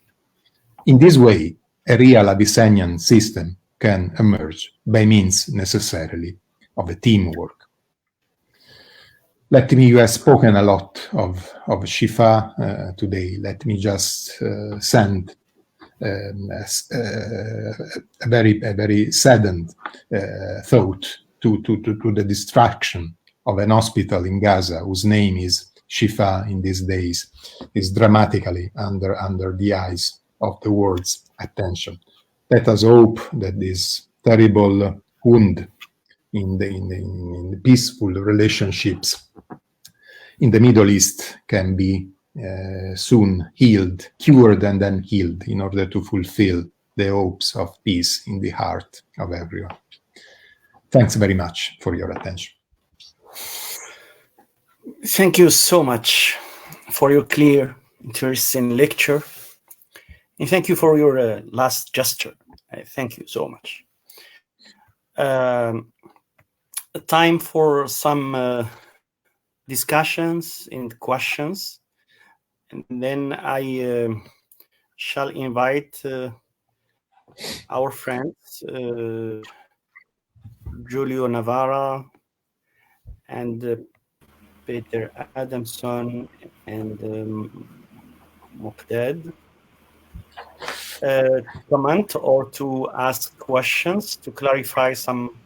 [SPEAKER 2] In this way, a real Avicennian system can emerge by means necessarily of a teamwork. You have spoken a lot of Šifāʼ today. Let me just send a very saddened thought to the destruction of an hospital in Gaza, whose name is Šifāʼ in these days, is dramatically under the eyes of the world's attention. Let us hope that this terrible wound in the peaceful relationships in the Middle East can be soon healed, cured and then healed, in order to fulfill the hopes of peace in the heart of everyone. Thanks very much for your attention.
[SPEAKER 1] Thank you so much for your clear, interesting lecture. And thank you for your last gesture. Thank you so much. Time for some discussions and questions. And then I shall invite our friends, Giulio Navarra and Peter Adamson and Muqdad, comment or to ask questions to clarify some,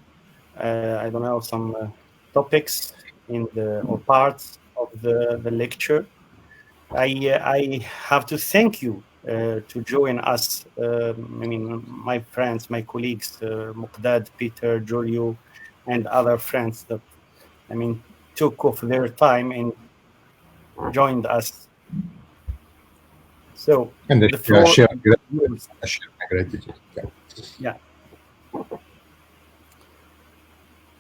[SPEAKER 1] I don't know, some topics in the or parts of the lecture. I have to thank you to join us. I mean, my friends, my colleagues, Muqdad, Peter, Giulio, and other friends that, I mean, took off their time and joined us. So,
[SPEAKER 2] and
[SPEAKER 1] the floor
[SPEAKER 2] share
[SPEAKER 1] yours.
[SPEAKER 2] my gratitude.
[SPEAKER 1] Yeah.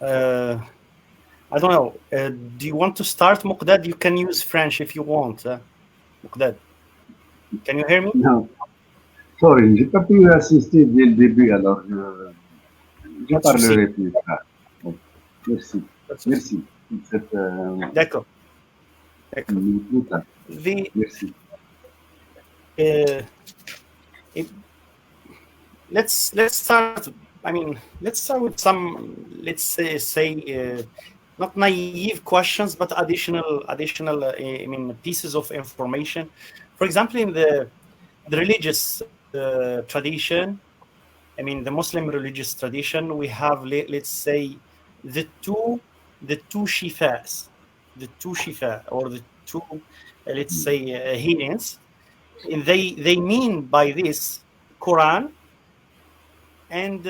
[SPEAKER 1] I don't know. Do you want to start, Muqdad? You can use French if you want. Muqdad, can you hear me?
[SPEAKER 3] Non. Sorry, j'ai pas pu assister dès le début, alors je parlerai plus tard. Bon, merci. Merci.
[SPEAKER 1] D'accord.
[SPEAKER 3] Merci.
[SPEAKER 1] Let's start. I mean, let's start with some, let's say not naive questions, but additional. I mean, pieces of information. For example, in the religious tradition, I mean, the Muslim religious tradition, we have, let's say, the two shifas, or the two, let's say, healings, and they mean by this Quran and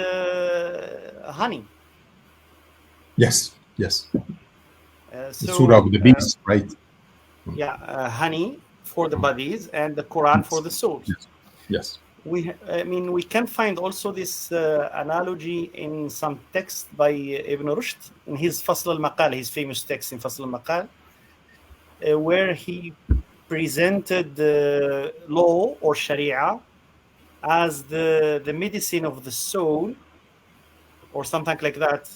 [SPEAKER 1] honey.
[SPEAKER 2] Yes.
[SPEAKER 1] So,
[SPEAKER 2] the Surah of the Beast, right?
[SPEAKER 1] Yeah, honey for the bodies and the Quran for the souls.
[SPEAKER 2] Yes.
[SPEAKER 1] I mean, we can find also this analogy in some text by Ibn Rushd in his Fasl al-Maqal, his famous text in Fasl al-Maqal, where he presented the law or Sharia as the medicine of the soul, or something like that.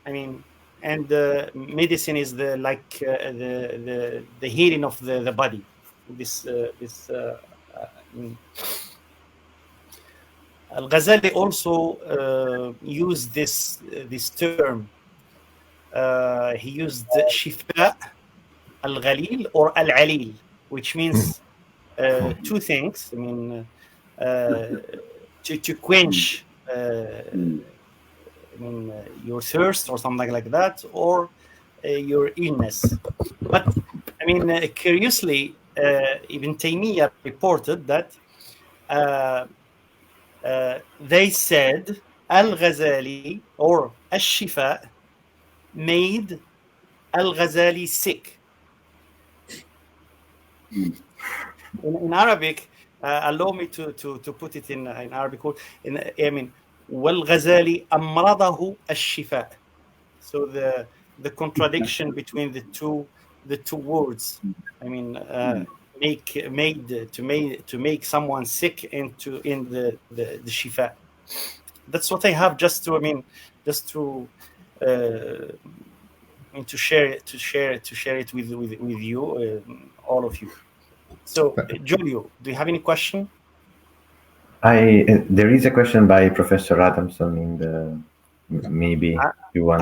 [SPEAKER 1] I mean, and the medicine is the healing of the body. Al-Ghazali also used this term. He used Shifā' al-Ghalil or al-Alil, which means two things. I mean, to quench your thirst or something like that, or your illness. But I mean, curiously, Ibn Taymiyyah reported that they said Al-Ghazali or al-Shifāʼ made Al-Ghazali sick. In Arabic, allow me to put it in Arabic. I mean, وَالْغَزَالِ أَمْرَضَهُ الشِّفَاء. So the contradiction between the two words. I mean, to make someone sick in the shifa. That's what I have just to share it with you, all of you. So, Giulio, do you have any question?
[SPEAKER 4] There is a question by Professor Adamson in the, maybe you want.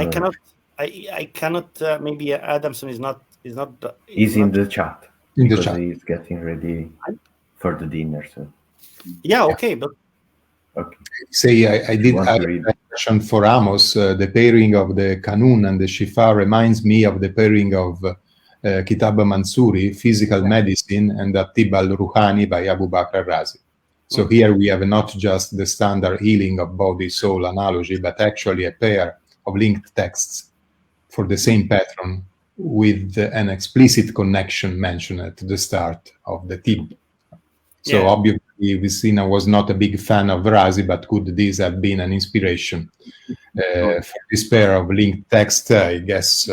[SPEAKER 1] I cannot. Maybe Adamson is not.
[SPEAKER 4] He's in the chat.
[SPEAKER 2] In the chat.
[SPEAKER 4] He's getting ready for the dinner. So.
[SPEAKER 1] Yeah. Okay. But.
[SPEAKER 4] Okay.
[SPEAKER 2] Say I did have a question for Amos. The pairing of the Kanun and the Shifā reminds me of the pairing of Kitāb Mansuri, Physical Medicine, and At-Tibb al-Ruhani by Abu Bakr al-Razi. So here we have not just the standard healing of body-soul analogy, but actually a pair of linked texts for the same pattern with an explicit connection mentioned at the start of the Tibb. So obviously Avicenna was not a big fan of Razi, but could this have been an inspiration? for this pair of linked text. I guess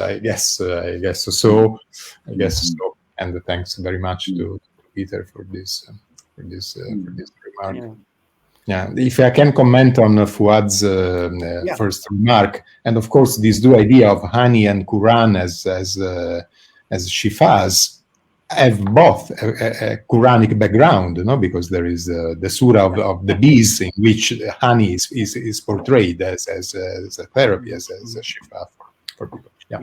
[SPEAKER 2] so. And thanks very much to Peter for this remark. Yeah, if I can comment on Fuad's first remark, and of course this new idea of honey and Quran as shifas have both a Quranic background, because there is the surah of the bees in which honey is portrayed as a therapy, as a shifa for people. Yeah.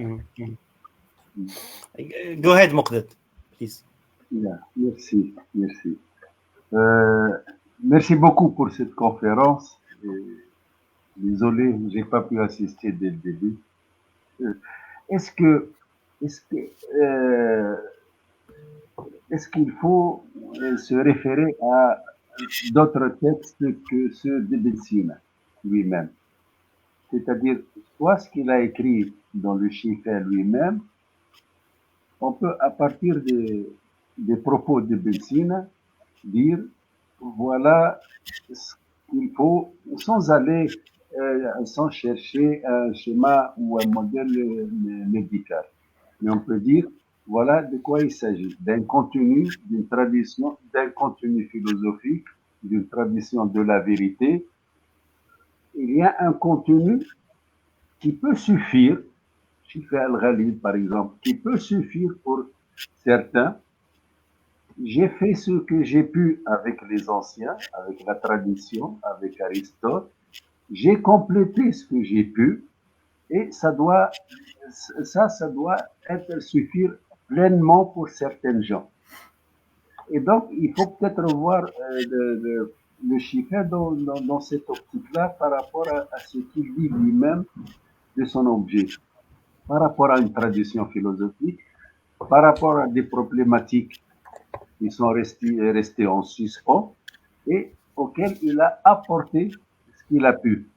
[SPEAKER 1] Go ahead, Muqdad, please.
[SPEAKER 3] Yeah, merci. Merci beaucoup pour cette conférence. Désolé, j'ai pas pu assister dès le début. Est-ce qu'il faut se référer à d'autres textes que ceux d'Avicenna lui-même? C'est-à-dire, soit ce qu'il a écrit dans le Šifāʼ lui-même, on peut, à partir des propos d'Avicenna, dire voilà ce qu'il faut, sans chercher un schéma ou un modèle médical. Mais on peut dire voilà de quoi il s'agit, d'un contenu, d'une tradition, d'un contenu philosophique, d'une tradition de la vérité. Il y a un contenu qui peut suffire, Šifāʼ al-Ghalib par exemple, qui peut suffire pour certains. J'ai fait ce que j'ai pu avec les anciens, avec la tradition, avec Aristote. J'ai complété ce que j'ai pu et ça doit suffire pleinement pour certains gens. Et donc, il faut peut-être voir le Šifāʼ dans cette optique-là par rapport à ce qu'il dit lui-même de son objet, par rapport à une tradition philosophique, par rapport à des problématiques qui sont restés en suspens et auxquels il a apporté ce qu'il a pu.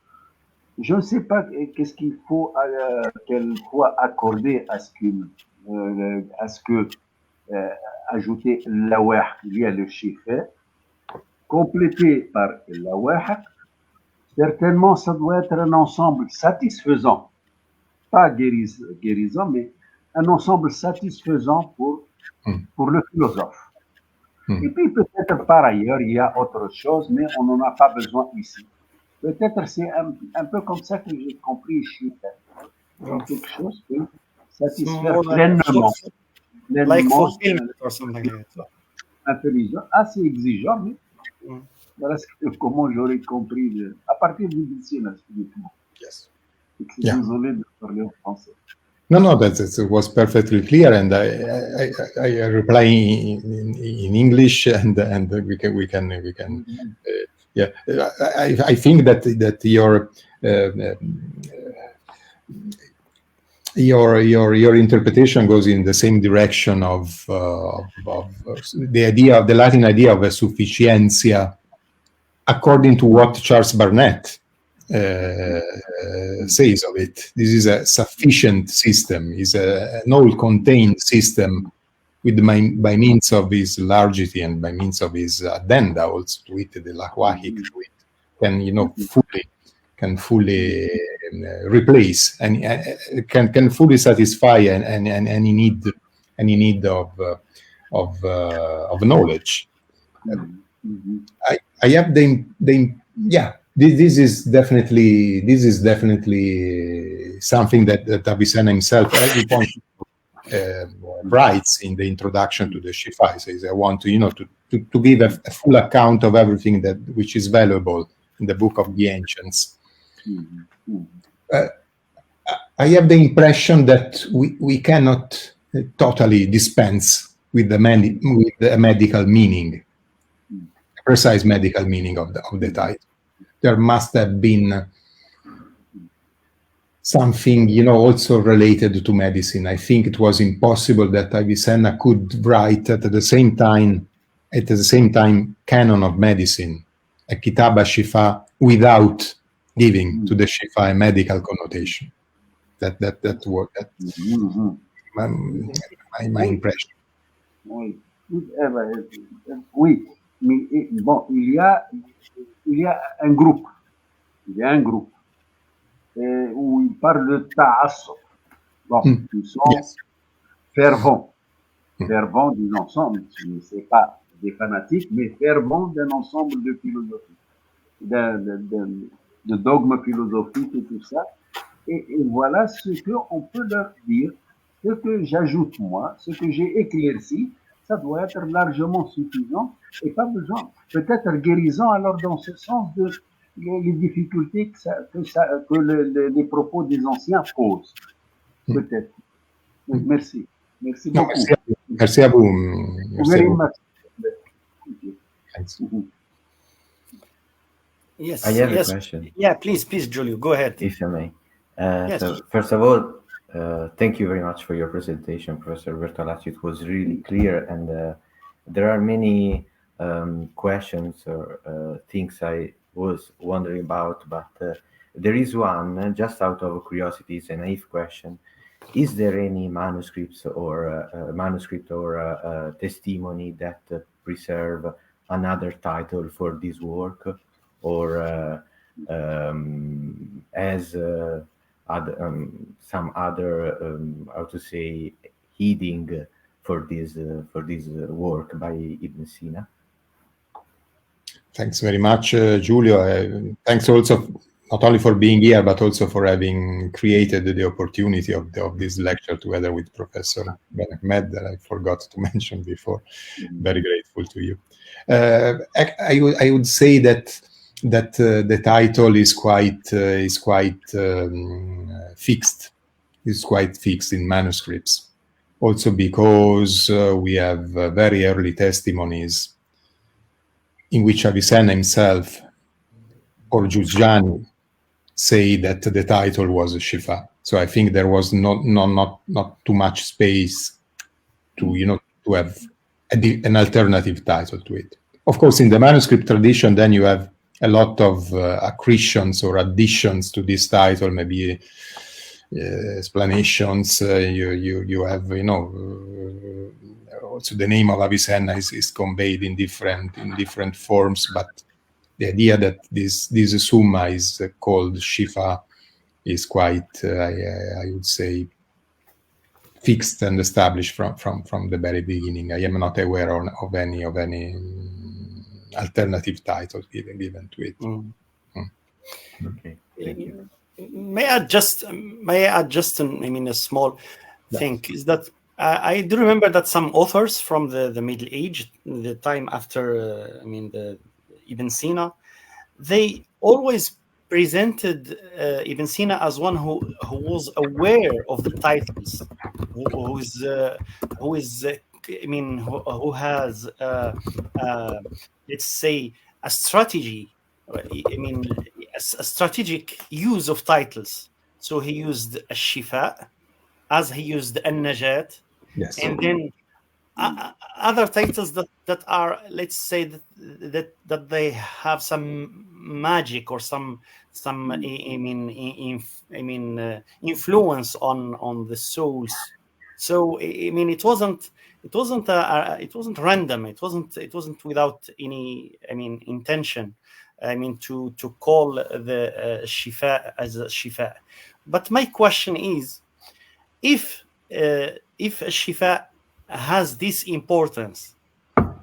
[SPEAKER 3] Je ne sais pas qu'est-ce qu'il faut quelquefois accorder à ce que ajouter l'awah lié à le Šifāʼ, complété par l'awah. Certainement, ça doit être un ensemble satisfaisant, pas guérissant, mais un ensemble satisfaisant pour le philosophe. Et puis peut-être par ailleurs, il y a autre chose, mais on n'en a pas besoin ici. Peut-être c'est un peu comme ça que j'ai compris Šifāʼ. Quelque chose qui satisfaire pleinement.
[SPEAKER 1] Like fulfillment or something like that.
[SPEAKER 3] Intelligent, assez exigeant, mais voilà comment j'aurais compris à partir du dictionnaire.
[SPEAKER 2] Yes.
[SPEAKER 3] Désolé de parler en français.
[SPEAKER 2] No, that was perfectly clear, and I reply in English, and we can. Yeah, I think that your interpretation goes in the same direction of the idea of the Latin idea of a sufficientia, according to what Charles Barnett says of it. This is a sufficient system, is an all-contained system by means of his largity and by means of his addenda also to it, the lahuahic to it, can fully replace and can fully satisfy any need of knowledge. I have This is definitely something that Avicenna himself at every point writes in the introduction to the Šifāʼ. He says, I want to give a full account of everything which is valuable in the book of the ancients. I have the impression that we cannot totally dispense with the medical meaning, precise medical meaning of the title. There must have been something, also related to medicine. I think it was impossible that Avicenna could write at the same time, canon of medicine, a Kitāb al-Šifāʼ, without giving to the Šifāʼ a medical connotation. That was my impression.
[SPEAKER 3] Oui, mais bon, il y a un groupe. où il parle de ta'assub. Bon, ils sont fervents des ensembles, c'est pas des fanatiques, mais fervents d'un ensemble de philosophies, de dogmes philosophiques et tout ça. Et voilà ce qu'on peut leur dire, ce que j'ajoute moi, ce que j'ai éclairci, ça doit être largement suffisant et pas besoin, peut-être guérissant alors dans ce sens de les difficultés que les propos des anciens posent. Peut-être. Oui, merci. Merci beaucoup.
[SPEAKER 2] Merci à vous.
[SPEAKER 3] Very much.
[SPEAKER 2] Thanks.
[SPEAKER 1] Yes.
[SPEAKER 4] I have
[SPEAKER 1] yes.
[SPEAKER 4] a question.
[SPEAKER 1] Yeah, please, Giulio, go ahead.
[SPEAKER 4] If I may.
[SPEAKER 1] Yes.
[SPEAKER 4] So first of all, thank you very much for your presentation, Professor Bertolacci. It was really clear, and there are many questions or things I was wondering about, but there is one, just out of curiosity, it's a naive question. Is there any manuscript or testimony that preserve another title for this work, or as some other how to say heading for this work by Ibn Sina?
[SPEAKER 2] Thanks very much, Giulio. Thanks also not only for being here, but also for having created the opportunity of this lecture together with Professor Ben Ahmed, that I forgot to mention before. Very grateful to you. I would say that the title is quite fixed. It's quite fixed in manuscripts. Also because we have very early testimonies in which Avicenna himself or Giugiani say that the title was al-Šifāʼ. So I think there was not too much space to have an alternative title to it. Of course, in the manuscript tradition, then you have a lot of accretions or additions to this title, maybe explanations. You have also the name of Avicenna is conveyed in different forms, but the idea that this summa is called al-Šifāʼ is quite, I would say, fixed and established from the very beginning. I am not aware of any alternative titles given to it.
[SPEAKER 4] Okay, thank you.
[SPEAKER 1] May I just a small thing is that I do remember that some authors from the Middle Age, the time after the Ibn Sina, they always presented Ibn Sina as one who was aware of the titles, who has let's say a strategy. A strategic use of titles. So he used al-Šifāʼ as he used al-Najāt.
[SPEAKER 2] Yes.
[SPEAKER 1] And then other titles that are, let's say that they have some magic or some influence on the souls. So it wasn't random. It wasn't without any intention. To call the al-Šifāʼ as al-Šifāʼ. But my question is, if al-Šifāʼ has this importance,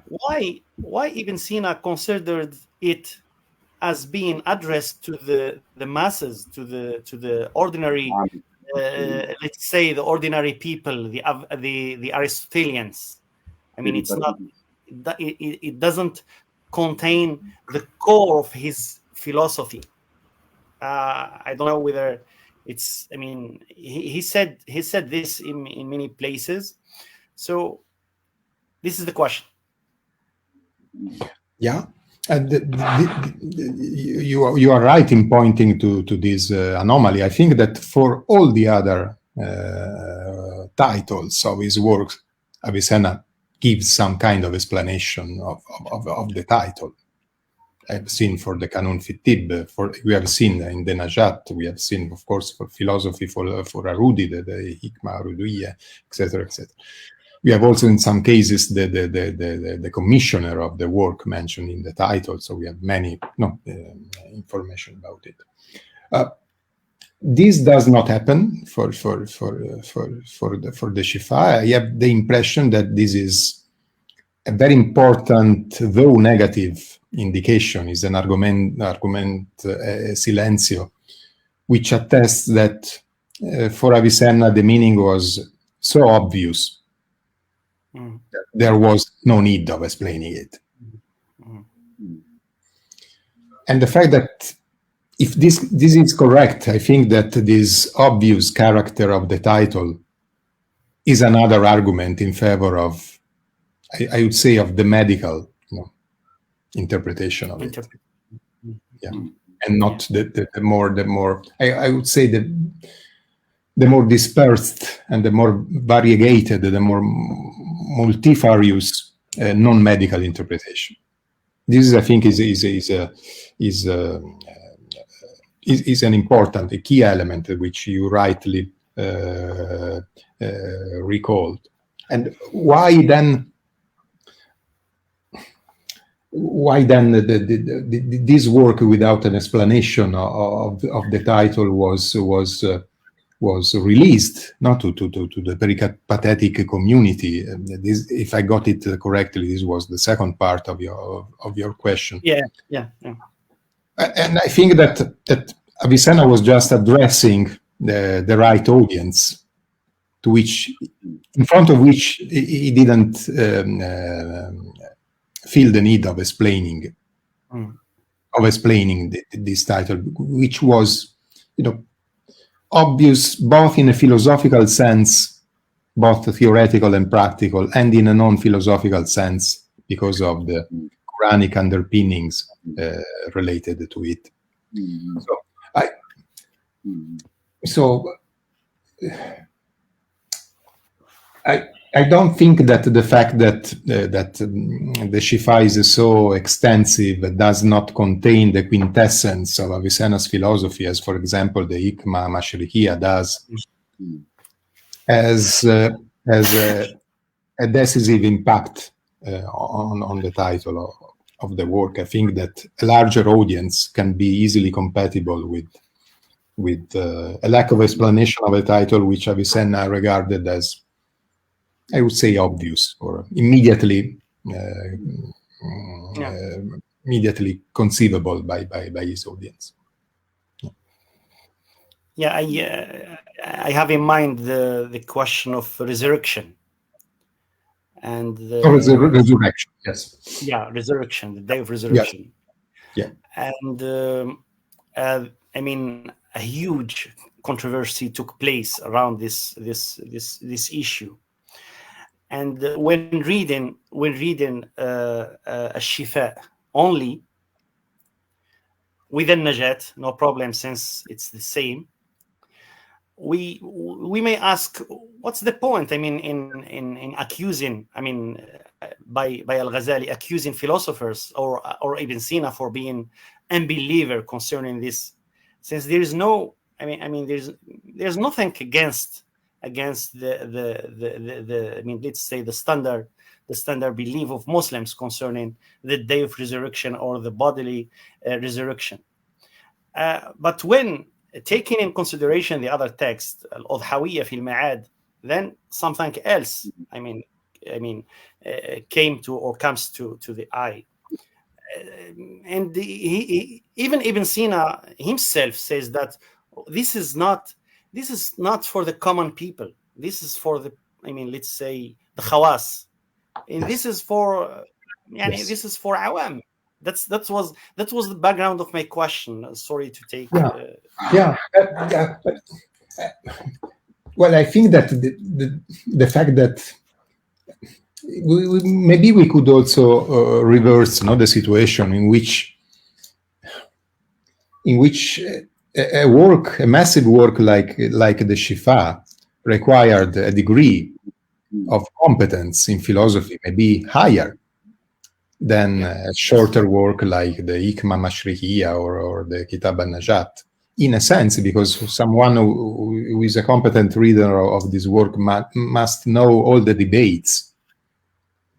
[SPEAKER 1] why Ibn Sina considered it as being addressed to the masses, to the ordinary, let's say the ordinary people, the Aristotelians? It's not. It doesn't contain the core of his philosophy. I don't know whether it's. He said this in many places. So this is the question.
[SPEAKER 2] Yeah, and you are right in pointing to this anomaly. I think that for all the other titles of his works, Avicenna gives some kind of explanation of the title. I've seen for the Kanun Fitib, we have seen in the Najat, we have seen, of course, for philosophy, for Arudi, the Hikmah Arudiyya, etc., etc. We have also, in some cases, the commissioner of the work mentioned in the title, so we have many information about it. This does not happen for the Šifāʼ. I have the impression that this is a very important, though negative, indication. Is an argument silenzio, which attests that for Avicenna the meaning was so obvious that there was no need of explaining it. And the fact that if this is correct, I think that this obvious character of the title is another argument in favor of, I would say, of the medical interpretation of it. Yeah, and not the more I would say the more dispersed and the more variegated, the more multifarious non-medical interpretation. This, I think, is an important, a key element which you rightly recalled. And why then this work without an explanation of the title was released, not to the peripatetic community? This, if I got it correctly, this was the second part of your question.
[SPEAKER 1] Yeah.
[SPEAKER 2] And I think that Avicenna was just addressing the right audience, in front of which he didn't feel the need of explaining this title, which was, obvious both in a philosophical sense, both theoretical and practical, and in a non-philosophical sense because of the Quranic underpinnings related to it. I don't think that the fact that the Šifāʼ is so extensive does not contain the quintessence of Avicenna's philosophy, as, for example, the Hikmah Mashriqiyya does, has a decisive impact on the title of the work. I think that a larger audience can be easily compatible with a lack of explanation of a title which Avicenna regarded as, I would say, obvious or immediately conceivable by his audience.
[SPEAKER 1] Yeah, I have in mind the question of resurrection and
[SPEAKER 2] resurrection. Yes.
[SPEAKER 1] Yeah, resurrection, the day of resurrection.
[SPEAKER 2] Yes. Yeah.
[SPEAKER 1] And I mean, a huge controversy took place around this issue. And when reading al-Šifāʼ only within Najat, no problem, since it's the same, we may ask, what's the point? I mean, in accusing, I mean, by Al-Ghazali, accusing philosophers or Ibn Sina for being unbeliever concerning this, since there is no, I mean, there's nothing against the I mean, let's say the standard belief of Muslims concerning the day of resurrection or the bodily resurrection. But when taking in consideration the other text, al-Udhawiyya fil Ma'ad, then something else, I mean, comes to the eye. And even Ibn Sina himself says that this is not for the common people. This is for the, I mean, let's say the khawas, and this is for, this is for awam. That was the background of my question. Sorry to take.
[SPEAKER 2] Well, I think that the fact that maybe we could also reverse, the situation in which a massive work like the Šifāʼ required a degree of competence in philosophy, maybe higher than a shorter work like the Hikmah Mashriqiyya or the Kitāb al-Najat, in a sense, because someone who is a competent reader of this work must know all the debates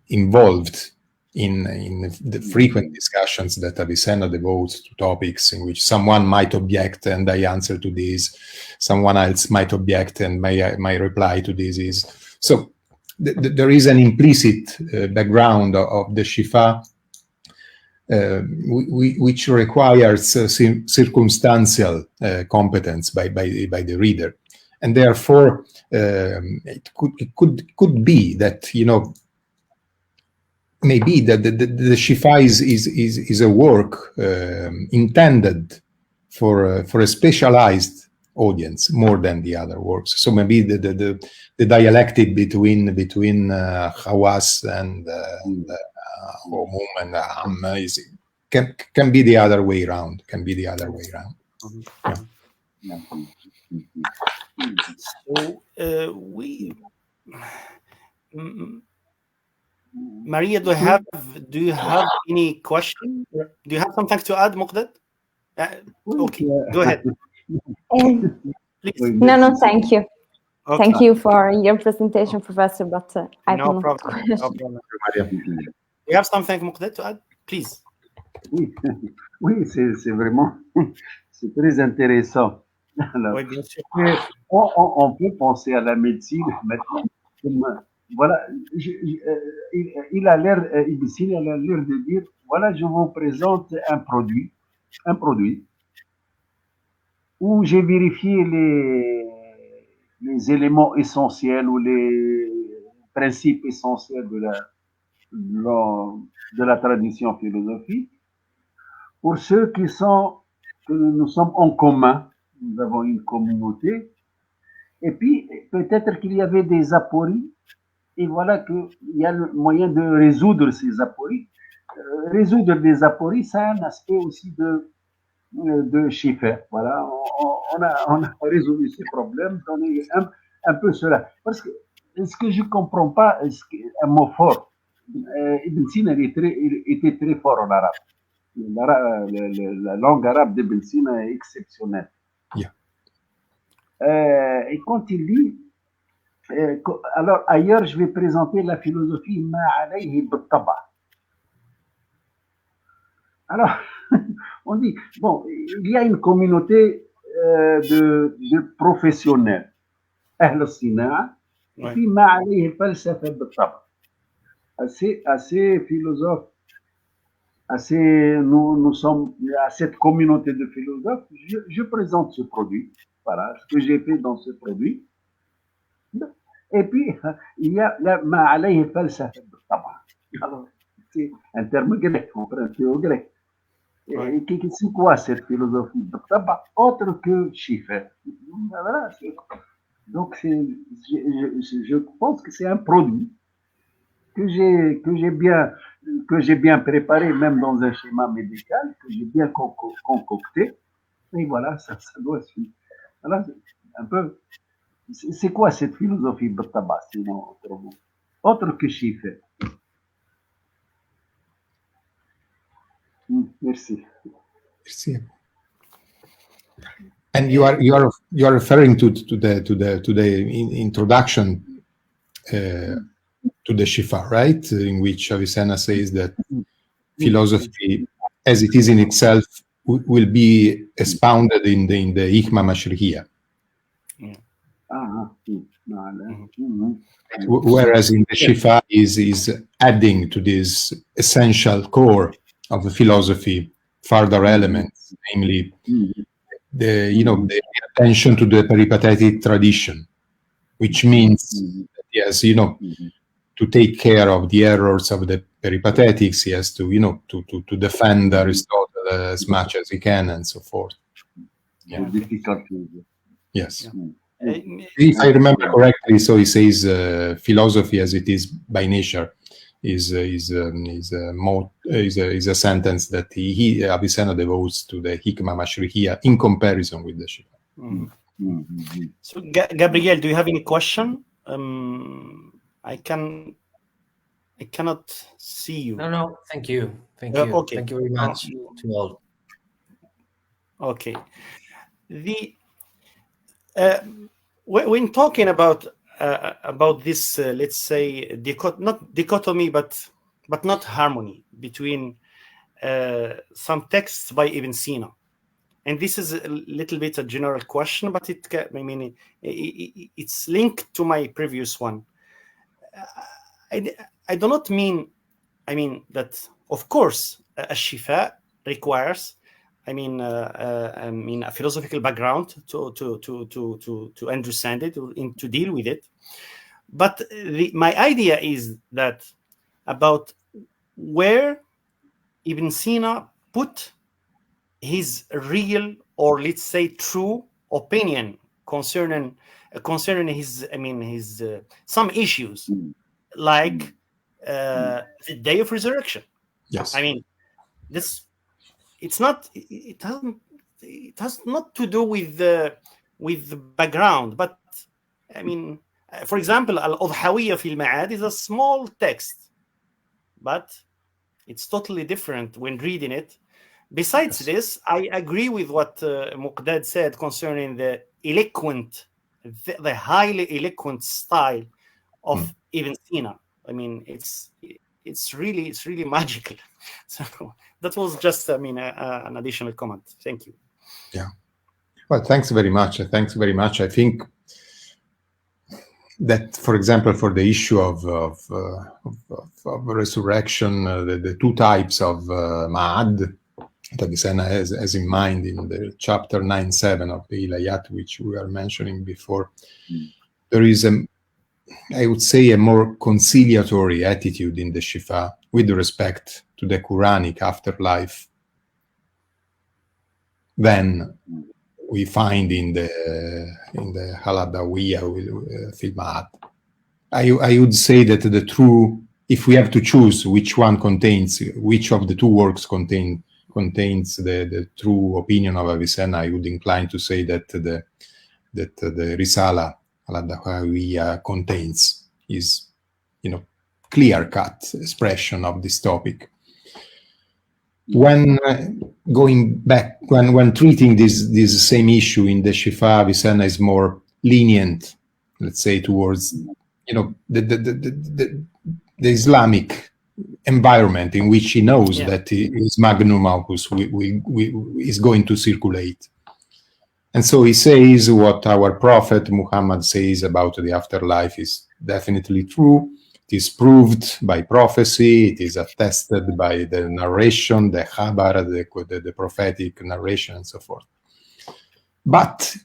[SPEAKER 2] involved in the frequent discussions that Avicenna devotes to topics in which someone might object and I answer to this, someone else might object and my reply to this is. So there is an implicit background of the Šifāʼ which requires circumstantial competence by the reader. And therefore, it could be that, maybe that the Šifāʼ is a work intended for a specialized audience more than the other works. So maybe the dialectic between Khawas and Umum and Amma can be the other way around. Yeah.
[SPEAKER 1] So Maria, do you have any question? Do you have something to add, Muqdad? Okay, go ahead. Please.
[SPEAKER 5] No, thank you.
[SPEAKER 1] Okay.
[SPEAKER 5] Thank you for your presentation, Professor, but I
[SPEAKER 1] No
[SPEAKER 5] cannot
[SPEAKER 1] problem. No problem. You have something, Muqdad, to add? Please.
[SPEAKER 3] Oui, c'est vraiment, c'est très intéressant. Alors,
[SPEAKER 1] Oui, bien sûr.
[SPEAKER 3] on peut penser à la médecine maintenant. Voilà, il a l'air, Ibn Sina a l'air de dire, voilà, je vous présente un produit où j'ai vérifié les éléments essentiels ou les principes essentiels de la tradition philosophique. Pour ceux que nous sommes en commun, nous avons une communauté, et puis peut-être qu'il y avait des apories, et voilà qu'il y a le moyen de résoudre ces apories. Résoudre des apories, ça a un aspect aussi de Šifāʼ. Voilà, on a résolu ces problèmes, donné un peu cela. Parce que ce que je ne comprends pas, un mot fort, Ibn Sina était très fort en arabe. La langue arabe d'Ibn Sina est exceptionnelle.
[SPEAKER 2] Yeah.
[SPEAKER 3] Et quand il dit, alors ailleurs, je vais présenter la philosophie ma alayhi bit-taba'. Alors, on dit, bon, il y a une communauté de professionnels, ahl al-sina'a, et puis ma alayhi al-falsafa bit-taba'. Assez philosophes, nous sommes à cette communauté de philosophes, je présente ce produit, voilà ce que j'ai fait dans ce produit. Et puis, il y a ma alayhi falsafa bit-taba'. Alors, c'est un terme grec, emprunté au grec. Et c'est quoi cette philosophie bit-taba' autre que Šifāʼ? Voilà. Donc, je pense que c'est un produit que j'ai bien préparé, même dans un schéma médical, que j'ai bien concocté. Et voilà, ça doit suivre. Voilà, un peu. C'est quoi cette philosophie bit-taba', sinon autre que Šifāʼ? Merci.
[SPEAKER 2] And you are referring to the introduction to the Šifāʼ, right? In which Avicenna says that philosophy, as it is in itself, will be expounded in the Hikmah Mashriqiyya. Whereas in the Šifāʼ is adding to this essential core of the philosophy further elements, namely the attention to the peripatetic tradition, which means that he has to take care of the errors of the peripatetics. He has to defend Aristotle as much as he can, and so forth. Yeah. Yes. If I remember correctly, so he says philosophy, as it is by nature, is a sentence that he Avicenna devotes to the Hikmah Mashriqiyya in comparison with the Šifāʼ.
[SPEAKER 1] So, Gabriel, do you have any question? I cannot see you.
[SPEAKER 6] No, thank you.
[SPEAKER 1] Okay.
[SPEAKER 6] Thank you very much to all.
[SPEAKER 1] Okay. When talking about this, let's say, not dichotomy, but but not harmony between some texts by Ibn Sina. And this is a little bit a general question, but it's linked to my previous one. I do not mean, that of course al-Šifāء requires, a philosophical background to understand it and to deal with it. But my idea is that about where Ibn Sina put his real, or let's say true, opinion concerning his some issues, like the day of resurrection.
[SPEAKER 2] Yes.
[SPEAKER 1] It has not to do with the background, but for example, al-Udhawiyya fil Ma'ad is a small text, but it's totally different when reading it. Besides this, I agree with what Muqdad said concerning the eloquent, the highly eloquent style of Ibn Sina. It's really magical. So that was just an additional comment. Thank you.
[SPEAKER 2] Yeah. Well, thanks very much. Thanks very much. I think that, for example, for the issue of resurrection, the two types of Ma'ad that Avicenna has in mind in the chapter 9.7 of the Ilayat, which we were mentioning before, there is I would say a more conciliatory attitude in the Šifāʼ with respect to the Quranic afterlife than we find in the Al-Adawiyya fil Ma'ad. I would say that the true, if we have to choose which one contains, which of the two works contains the true opinion of Avicenna, I would incline to say that the Risala al-Adawiyya contains is, clear-cut expression of this topic. When going back, when treating this same issue in the Šifāʼ, Avicenna is more lenient, let's say, towards the Islamic environment in which he knows that his magnum opus is going to circulate. And so he says what our Prophet Muhammad says about the afterlife is definitely true. It is proved by prophecy. It is attested by the narration, the khabar, the prophetic narration, and so forth. But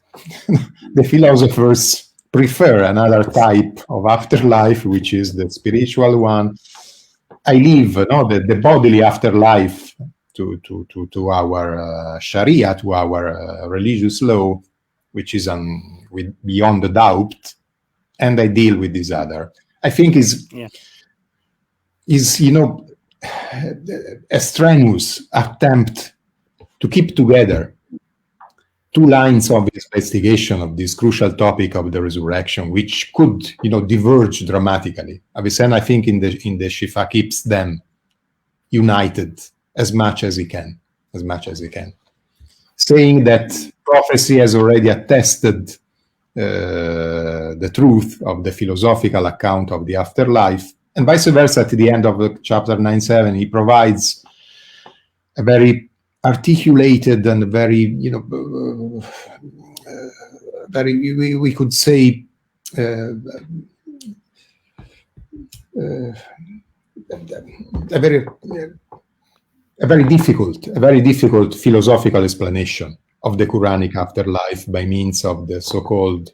[SPEAKER 2] the philosophers prefer another type of afterlife, which is the spiritual one. I leave the bodily afterlife to our Sharia, to our religious law, which is beyond the doubt, and I deal with this other. I think is a strenuous attempt to keep together two lines of investigation of this crucial topic of the resurrection, which could, diverge dramatically. Avicenna, I think, in the Šifāʼ keeps them united as much as he can, saying that prophecy has already attested the truth of the philosophical account of the afterlife, and vice versa. At the end of the chapter 9.7, he provides a very articulated and very, we could say, a very difficult philosophical explanation of the Quranic afterlife by means of the so-called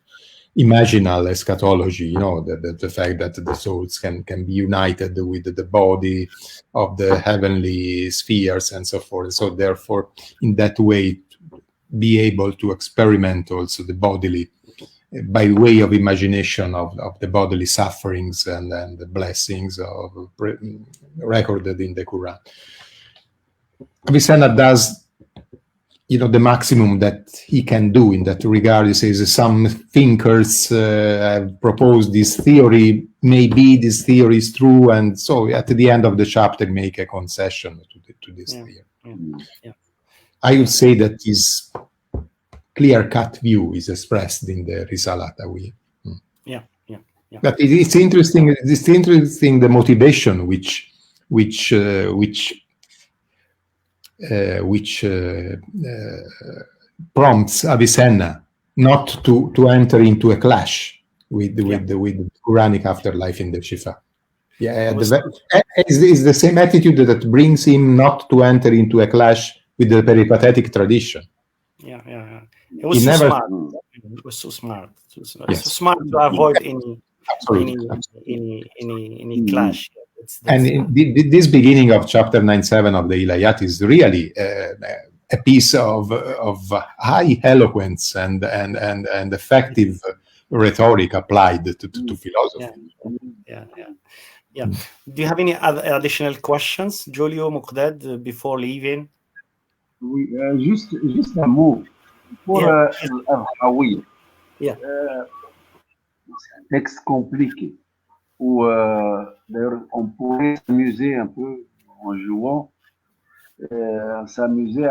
[SPEAKER 2] imaginal eschatology, the fact that the souls can be united with the body of the heavenly spheres and so forth. So therefore, in that way, be able to experiment also the bodily, by way of imagination of the bodily sufferings and the blessings recorded in the Quran. Avicenna does the maximum that he can do in that regard. He says some thinkers have proposed this theory, maybe this theory is true, and so at the end of the chapter make a concession to this theory. I would say that his clear-cut view is expressed in the Risala al-Adawiyya. But it's interesting the motivation which which prompts Avicenna not to enter into a clash with the Quranic afterlife in the Šifāʼ. Is the same attitude that brings him not to enter into a clash with the peripatetic tradition.
[SPEAKER 1] It was so smart. It was so smart. So smart to avoid any clash.
[SPEAKER 2] And this beginning of chapter 9.7 of the Ilayat is really a piece of high eloquence and effective rhetoric applied to philosophy.
[SPEAKER 1] Yeah. Do you have any other additional questions, Giulio, Muqdad, before leaving?
[SPEAKER 3] Oui, juste un mot pour al-Hawiyya.
[SPEAKER 1] C'est
[SPEAKER 3] un texte compliqué où d'ailleurs on pourrait s'amuser un peu en jouant, s'amuser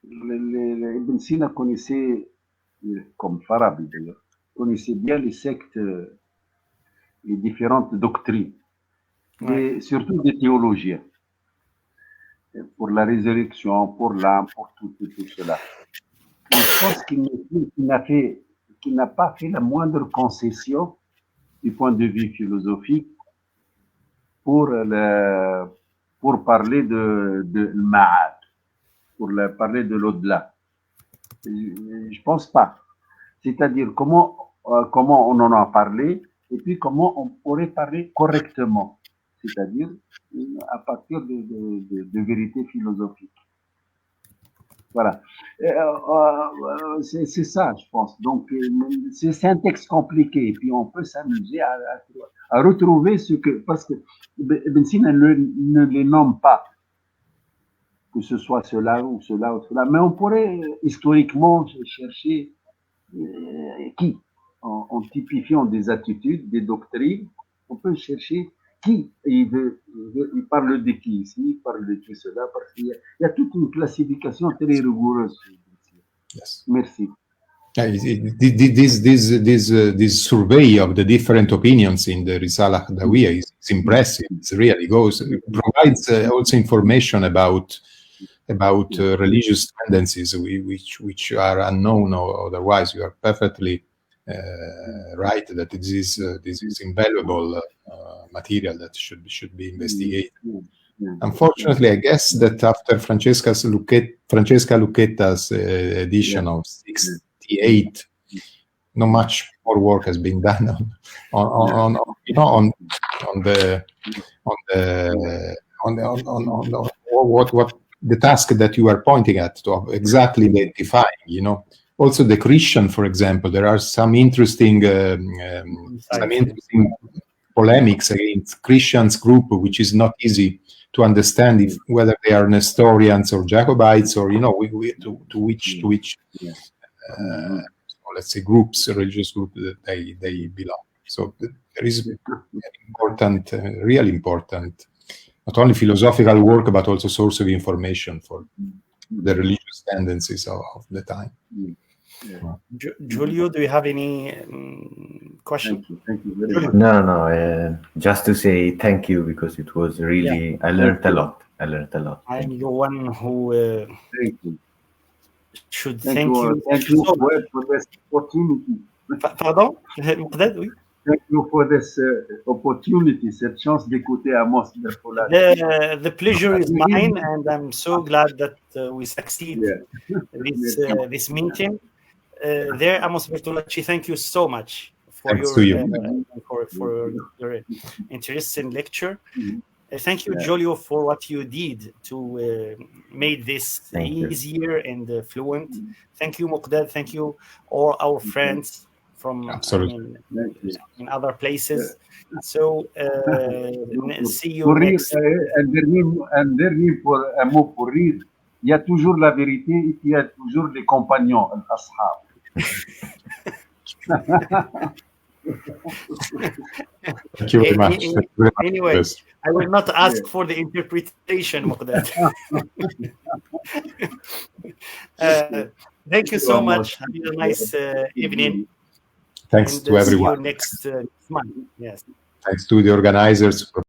[SPEAKER 3] Ibn Sina connaissait, comme Farabi d'ailleurs, connaissait bien les sectes, les différentes doctrines, et surtout des théologiens, pour la résurrection, pour l'âme, pour tout cela. Et je pense qu'il n'a pas fait la moindre concession du point de vue philosophique pour parler de Ma'ad, pour parler de l'au-delà. Je pense pas. C'est-à-dire comment on en a parlé et puis comment on pourrait parler correctement, c'est-à-dire à partir de vérités philosophiques. Voilà. C'est ça, je pense. Donc, c'est un texte compliqué et puis on peut s'amuser à retrouver ce que... Parce que Ibn Sina ne les nomme pas, que ce soit cela ou cela ou cela, mais on pourrait historiquement chercher qui, en typifiant des attitudes, des doctrines, on peut chercher qui, il parle de qui ici, il parle de qui cela, parce qu'il y a toute une classification très rigoureuse.
[SPEAKER 2] Yes.
[SPEAKER 3] Merci.
[SPEAKER 2] This survey of the different opinions in the Risala Hadawiyya is impressive. It really provides also information about religious tendencies which are unknown or otherwise. You are perfectly right that this is invaluable material that should be investigated. Unfortunately, I guess that after Francesca Lucchetta's edition of 68, not much more work has been done on what the task that you are pointing at, to exactly identifying, Also, the Christian, for example, there are some interesting polemics against Christians group, which is not easy to understand whether they are Nestorians or Jacobites, or to which let's say religious group that they belong. So there is important, really important, not only philosophical work but also source of information for the religious tendencies of the time.
[SPEAKER 1] Giulio, do you have any question?
[SPEAKER 3] Thank you very much.
[SPEAKER 4] No. Just to say thank you, because it was really, I learned a lot.
[SPEAKER 1] I'm the one who should thank you.
[SPEAKER 3] Thank you for this opportunity.
[SPEAKER 1] Pardon? Oui.
[SPEAKER 3] Thank you for this opportunity, cette chance d'écouter Amos Bertolacci.
[SPEAKER 1] The pleasure is mine, and I'm so glad that we succeed this meeting. Amos Bertolacci, thank you so much for your interesting lecture. Thank you, Giulio, for what you did to make this easier and fluent. Thank you, Muqdad. Thank you, all our friends from in other places. So, see you next.
[SPEAKER 3] Un dernier pour un mot pour rire. Il y a toujours la vérité et il y a toujours les compagnons, al-ashab.
[SPEAKER 2] Thank you very much.
[SPEAKER 1] Anyway, I will not ask for the interpretation, Muqdad. Thank you so much. Have a nice evening.
[SPEAKER 2] Thanks to everyone.
[SPEAKER 1] See you next month. Yes.
[SPEAKER 2] Thanks to the organizers.